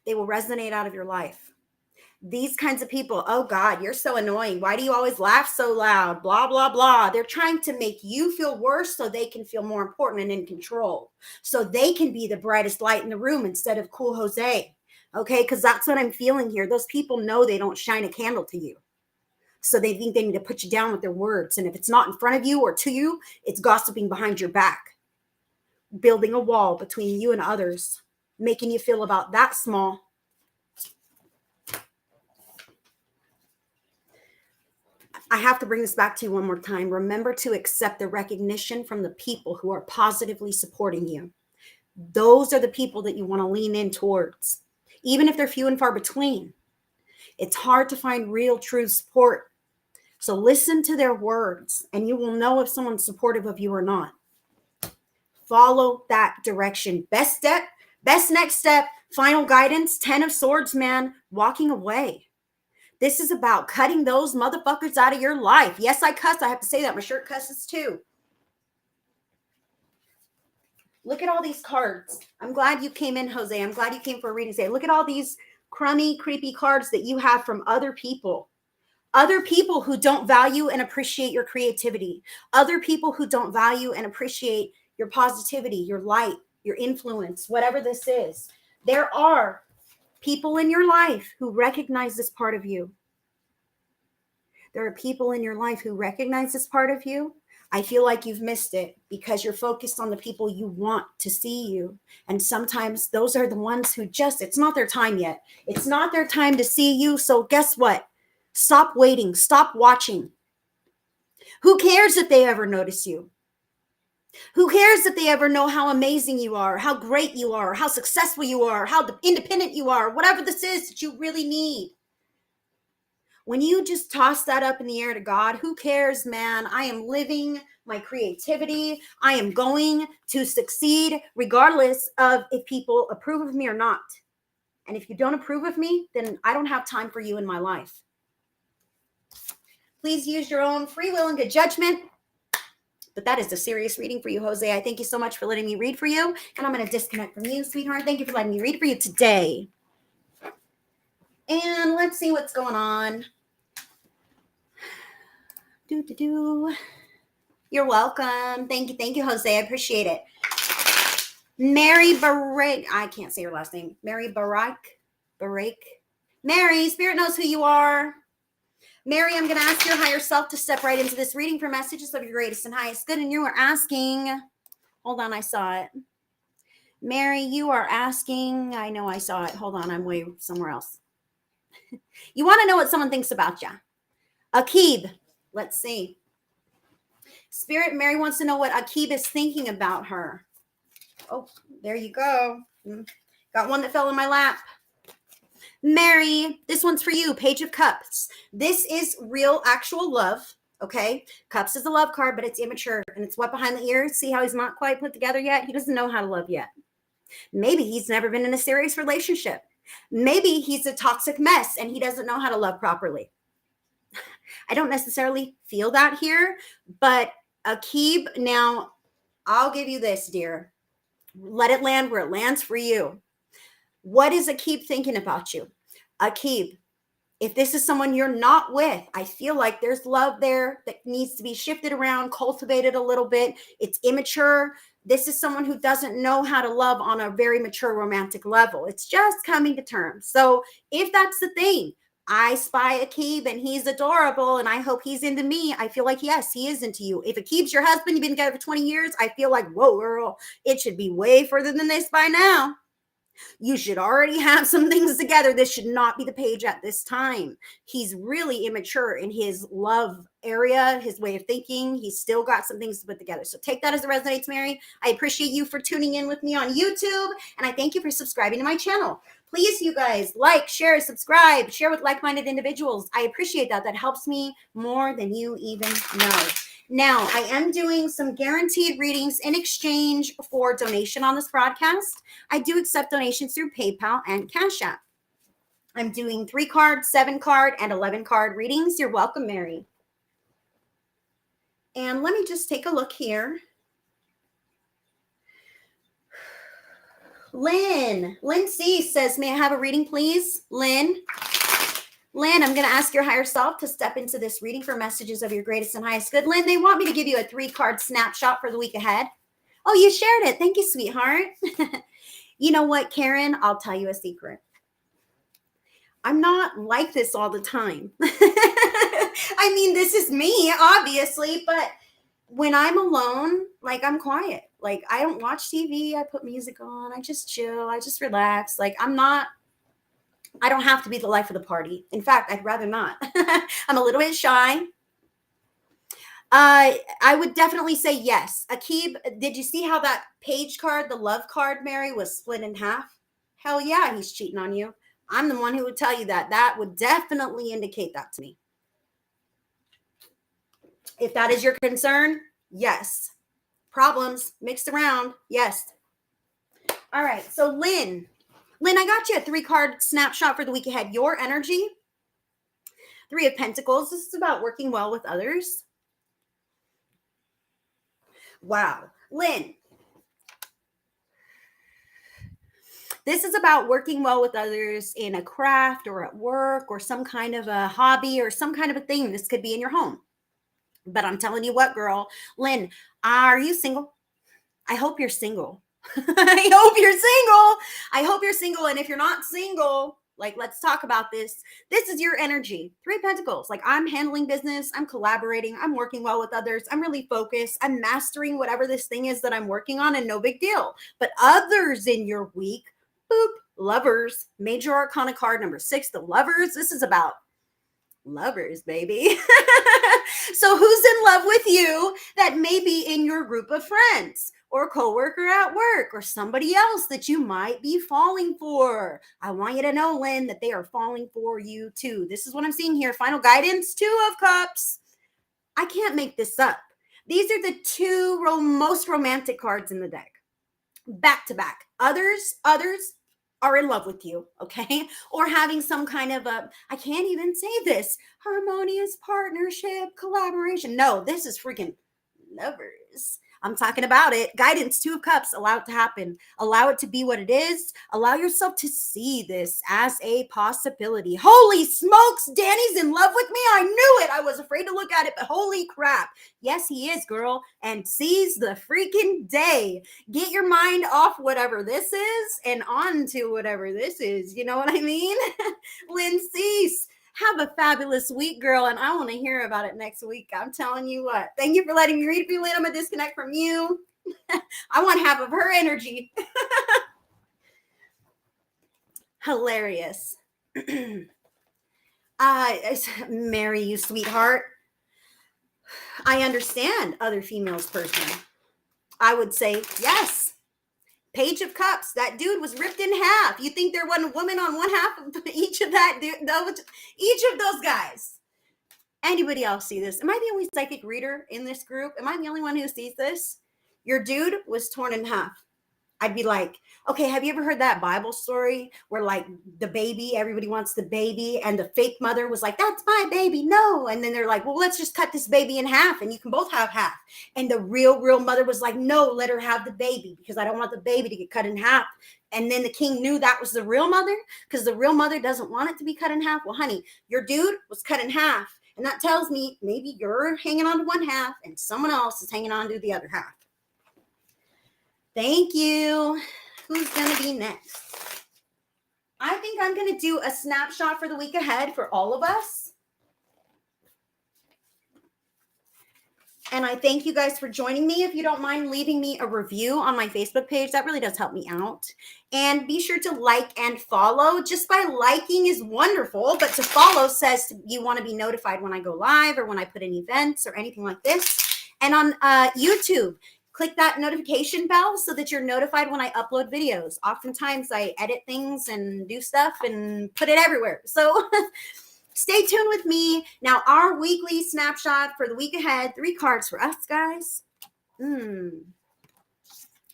they will resonate out of your life. These kinds of people, oh God, you're so annoying. Why do you always laugh so loud? Blah, blah, blah. They're trying to make you feel worse so they can feel more important and in control. So they can be the brightest light in the room instead of cool Jose. Okay, because that's what I'm feeling here. Those people know they don't shine a candle to you. So they think they need to put you down with their words. And if it's not in front of you or to you, it's gossiping behind your back. Building a wall between you and others. Making you feel about that small. I have to bring this back to you one more time. Remember to accept the recognition from the people who are positively supporting you. Those are the people that you want to lean in towards, even if they're few and far between. It's hard to find real, true support. So listen to their words and you will know if someone's supportive of you or not. Follow that direction. Best next step, final guidance, 10 of Swords, man, walking away. This is about cutting those motherfuckers out of your life. Yes, I cuss. I have to say that. My shirt cusses too. Look at all these cards. I'm glad you came in, Jose. I'm glad you came for a reading today. Look at all these crummy, creepy cards that you have from other people. Other people who don't value and appreciate your creativity, other people who don't value and appreciate your positivity, your light, your influence, whatever this is. There are people in your life who recognize this part of you. There are people in your life who recognize this part of you. I feel like you've missed it because you're focused on the people you want to see you. And sometimes those are the ones who it's not their time yet. It's not their time to see you. So guess what? Stop waiting. Stop watching. Who cares if they ever notice you? Who cares if they ever know how amazing you are, how great you are, how successful you are, how independent you are, whatever this is that you really need? When you just toss that up in the air to God, who cares, man? I am living my creativity. I am going to succeed regardless of if people approve of me or not. And if you don't approve of me, then I don't have time for you in my life. Please use your own free will and good judgment. But that is a serious reading for you, Jose. I thank you so much for letting me read for you. And I'm going to disconnect from you, sweetheart. Thank you for letting me read for you today. And let's see what's going on. You're welcome. Thank you, Jose. I appreciate it. Mary Barak. I can't say your last name. Mary Barak. Mary, Spirit knows who you are. Mary, I'm going to ask your higher self to step right into this reading for messages of your greatest and highest good. And you are asking, hold on, I saw it. Mary, you are asking, I know I saw it. Hold on, I'm way somewhere else. You want to know what someone thinks about you. Akib, let's see. Spirit, Mary wants to know what Akib is thinking about her. Oh, there you go. Got one that fell in my lap. Mary, this one's for you. Page of Cups. This is real, actual love. Okay. Cups is a love card, but it's immature and it's wet behind the ears. See how he's not quite put together yet? He doesn't know how to love yet. Maybe he's never been in a serious relationship. Maybe he's a toxic mess and he doesn't know how to love properly. I don't necessarily feel that here, but Akib, now I'll give you this, dear. Let it land where it lands for you. What is Akib thinking about you? Akib, if this is someone you're not with, I feel like there's love there that needs to be shifted around, cultivated a little bit. It's immature. This is someone who doesn't know how to love on a very mature romantic level. It's just coming to terms. So if that's the thing, I spy Akib and he's adorable and I hope he's into me. I feel like, yes, he is into you. If Akib's your husband, you've been together for 20 years, I feel like, whoa, girl, it should be way further than this by now. You should already have some things together. This should not be the page at this time. He's really immature in his love area, his way of thinking. He's still got some things to put together. So take that as it resonates, Mary. I appreciate you for tuning in with me on YouTube. And I thank you for subscribing to my channel. Please, you guys, like, share, subscribe, share with like-minded individuals. I appreciate that. That helps me more than you even know. Now, I am doing some guaranteed readings in exchange for donation on this broadcast. I do accept donations through PayPal and Cash App. I'm doing 3-card, 7-card, and 11-card readings. You're welcome, Mary. And let me just take a look here. Lynn C says, may I have a reading, please? Lynn, I'm going to ask your higher self to step into this reading for messages of your greatest and highest good. Lynn, they want me to give you a 3-card snapshot for the week ahead. Oh, you shared it. Thank you, sweetheart. You know what, Karen? I'll tell you a secret. I'm not like this all the time. I mean, this is me, obviously, but when I'm alone, like, I'm quiet. Like, I don't watch TV. I put music on. I just chill. I just relax. Like, I don't have to be the life of the party. In fact, I'd rather not. I'm a little bit shy. I would definitely say yes. Akib, did you see how that page card, the love card, Mary, was split in half? Hell yeah, he's cheating on you. I'm the one who would tell you that. That would definitely indicate that to me. If that is your concern, yes. Problems mixed around, yes. All right, so Lynn, I got you a 3-card snapshot for the week ahead. Your energy, 3 of Pentacles. This is about working well with others. Wow. Lynn, This is about working well with others in a craft or at work or some kind of a hobby or some kind of a thing. This could be in your home. But I'm telling you what, girl, Lynn, are you single? I hope you're single. I hope you're single. I hope you're single. And if you're not single, like, let's talk about this. This is your energy. 3 Pentacles. Like, I'm handling business. I'm collaborating. I'm working well with others. I'm really focused. I'm mastering whatever this thing is that I'm working on, and no big deal. But others in your week, boop, lovers, major arcana card number 6, the lovers. This is about lovers, baby. So who's in love with you that may be in your group of friends or coworker at work or somebody else that you might be falling for? I want you to know, Lynn, that they are falling for you too. This is what I'm seeing here. Final guidance, 2 of Cups. I can't make this up. These are the 2 most romantic cards in the deck. Back to back. Others are in love with you, okay? Or having some kind of a, I can't even say this, harmonious partnership, collaboration. No, this is freaking lovers. I'm talking about it. Guidance, 2 of Cups. Allow it to happen. Allow it to be what it is. Allow yourself to see this as a possibility. Holy smokes, Danny's in love with me. I knew it. I was afraid to look at it, but holy crap. Yes, he is, girl, and seize the freaking day. Get your mind off whatever this is and on to whatever this is. You know what I mean? Lynn Cease. Have a fabulous week, girl, and I want to hear about it next week. I'm telling you what. Thank you for letting me read for you, Lynn. I'm going to disconnect from you. I want half of her energy. Hilarious. Marry you, sweetheart. I understand other females person. I would say yes. Page of Cups. That dude was ripped in half. You think there wasn't a woman on one half of each of that dude? Each of those guys. Anybody else see this? Am I the only psychic reader in this group? Am I the only one who sees this? Your dude was torn in half. I'd be like, okay, have you ever heard that Bible story where, like, the baby, everybody wants the baby, and the fake mother was like, that's my baby, no. And then they're like, well, let's just cut this baby in half and you can both have half. And the real mother was like, no, let her have the baby because I don't want the baby to get cut in half. And then the king knew that was the real mother because the real mother doesn't want it to be cut in half. Well, honey, your dude was cut in half. And that tells me maybe you're hanging on to one half and someone else is hanging on to the other half. Thank you. Who's going to be next? I think I'm going to do a snapshot for the week ahead for all of us. And I thank you guys for joining me. If you don't mind leaving me a review on my Facebook page, that really does help me out. And be sure to like and follow. Just by liking is wonderful, but to follow says you want to be notified when I go live or when I put in events or anything like this. And on YouTube, click that notification bell so that you're notified when I upload videos. Oftentimes I edit things and do stuff and put it everywhere. So stay tuned with me. Now, our weekly snapshot for the week ahead, 3 cards for us, guys. Oh,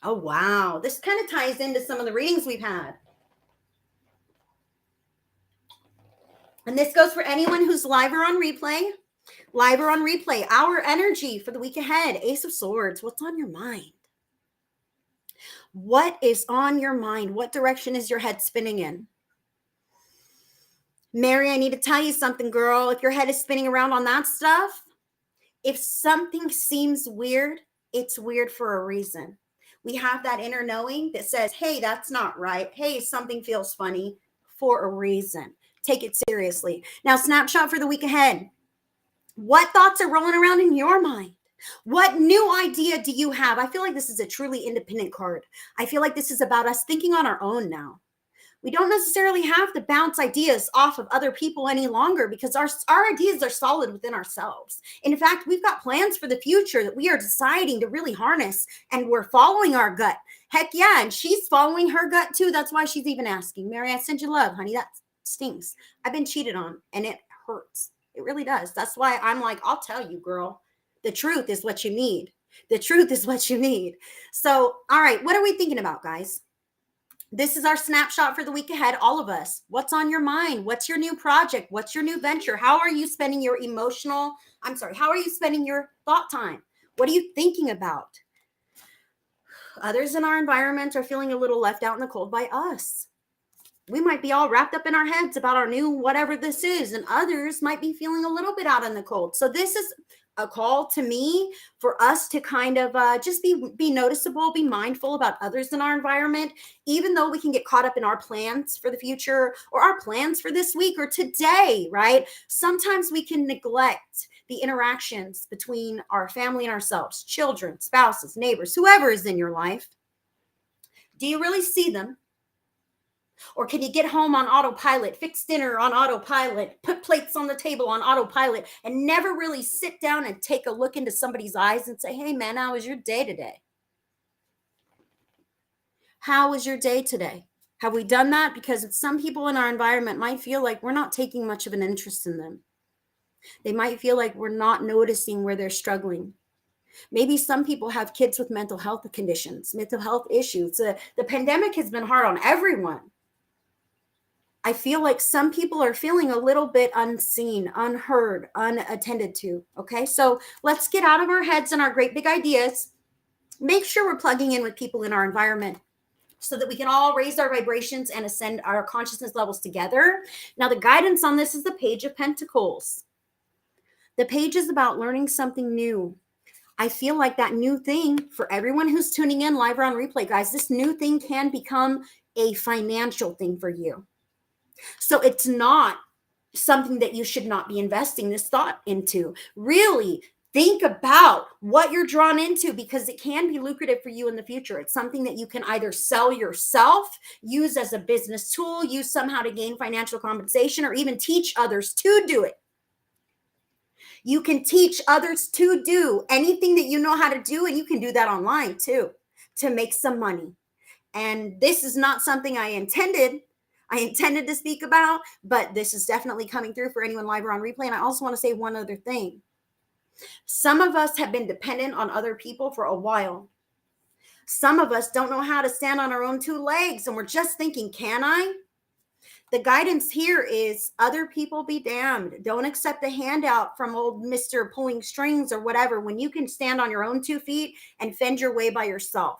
wow. This kind of ties into some of the readings we've had. And this goes for anyone who's live or on replay. Live or on replay, our energy for the week ahead. Ace of Swords. What's on your mind? What is on your mind? What direction is your head spinning in? Mary, I need to tell you something, girl. If your head is spinning around on that stuff, if something seems weird, it's weird for a reason. We have that inner knowing that says, hey, that's not right. Hey, something feels funny for a reason. Take it seriously. Now, snapshot for the week ahead. What thoughts are rolling around in your mind? What new idea do you have? I feel like this is a truly independent card. I feel like this is about us thinking on our own now. We don't necessarily have to bounce ideas off of other people any longer because our ideas are solid within ourselves. In fact, we've got plans for the future that we are deciding to really harness, and we're following our gut. Heck yeah, and she's following her gut too. That's why she's even asking, Mary, I send you love, honey. That stings. I've been cheated on, and it hurts. It really does. That's why I'm like, I'll tell you, girl. The truth is what you need. The truth is what you need. So, all right, what are we thinking about, guys? This is our snapshot for the week ahead, all of us. What's on your mind? What's your new project? What's your new venture? How are you spending your how are you spending your thought time? What are you thinking about? Others in our environment are feeling a little left out in the cold by us. We might be all wrapped up in our heads about our new whatever this is, and others might be feeling a little bit out in the cold. So this is a call to me for us to kind of just be noticeable, be mindful about others in our environment, even though we can get caught up in our plans for the future or our plans for this week or today, right? Sometimes we can neglect the interactions between our family and ourselves, children, spouses, neighbors, whoever is in your life. Do you really see them? Or can you get home on autopilot, fix dinner on autopilot, put plates on the table on autopilot, and never really sit down and take a look into somebody's eyes and say, hey, man, how was your day today? How was your day today? Have we done that? Because some people in our environment might feel like we're not taking much of an interest in them. They might feel like we're not noticing where they're struggling. Maybe some people have kids with mental health conditions, mental health issues. The pandemic has been hard on everyone. I feel like some people are feeling a little bit unseen, unheard, unattended to. Okay, so let's get out of our heads and our great big ideas. Make sure we're plugging in with people in our environment so that we can all raise our vibrations and ascend our consciousness levels together. Now, the guidance on this is the Page of Pentacles. The page is about learning something new. I feel like that new thing, for everyone who's tuning in live or on replay, guys, this new thing can become a financial thing for you. So it's not something that you should not be investing this thought into. Really think about what you're drawn into, because it can be lucrative for you in the future. It's something that you can either sell yourself, use as a business tool, use somehow to gain financial compensation, or even teach others to do it. You can teach others to do anything that you know how to do, and you can do that online too, to make some money. And this is not something I intended to speak about, but this is definitely coming through for anyone live or on replay. And I also want to say one other thing. Some of us have been dependent on other people for a while. Some of us don't know how to stand on our own two legs, and we're just thinking, can I? The guidance here is other people be damned. Don't accept a handout from old Mr. Pulling Strings or whatever, when you can stand on your own 2 feet and fend your way by yourself.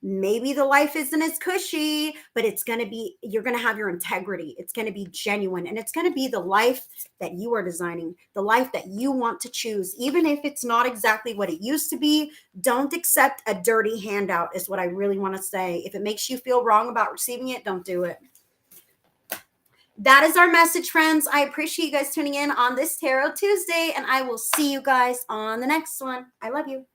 Maybe the life isn't as cushy, but you're going to have your integrity. It's going to be genuine, and it's going to be the life that you are designing, the life that you want to choose. Even if it's not exactly what it used to be, don't accept a dirty handout is what I really want to say. If it makes you feel wrong about receiving it, don't do it. That is our message, friends. I appreciate you guys tuning in on this Tarot Tuesday, and I will see you guys on the next one. I love you.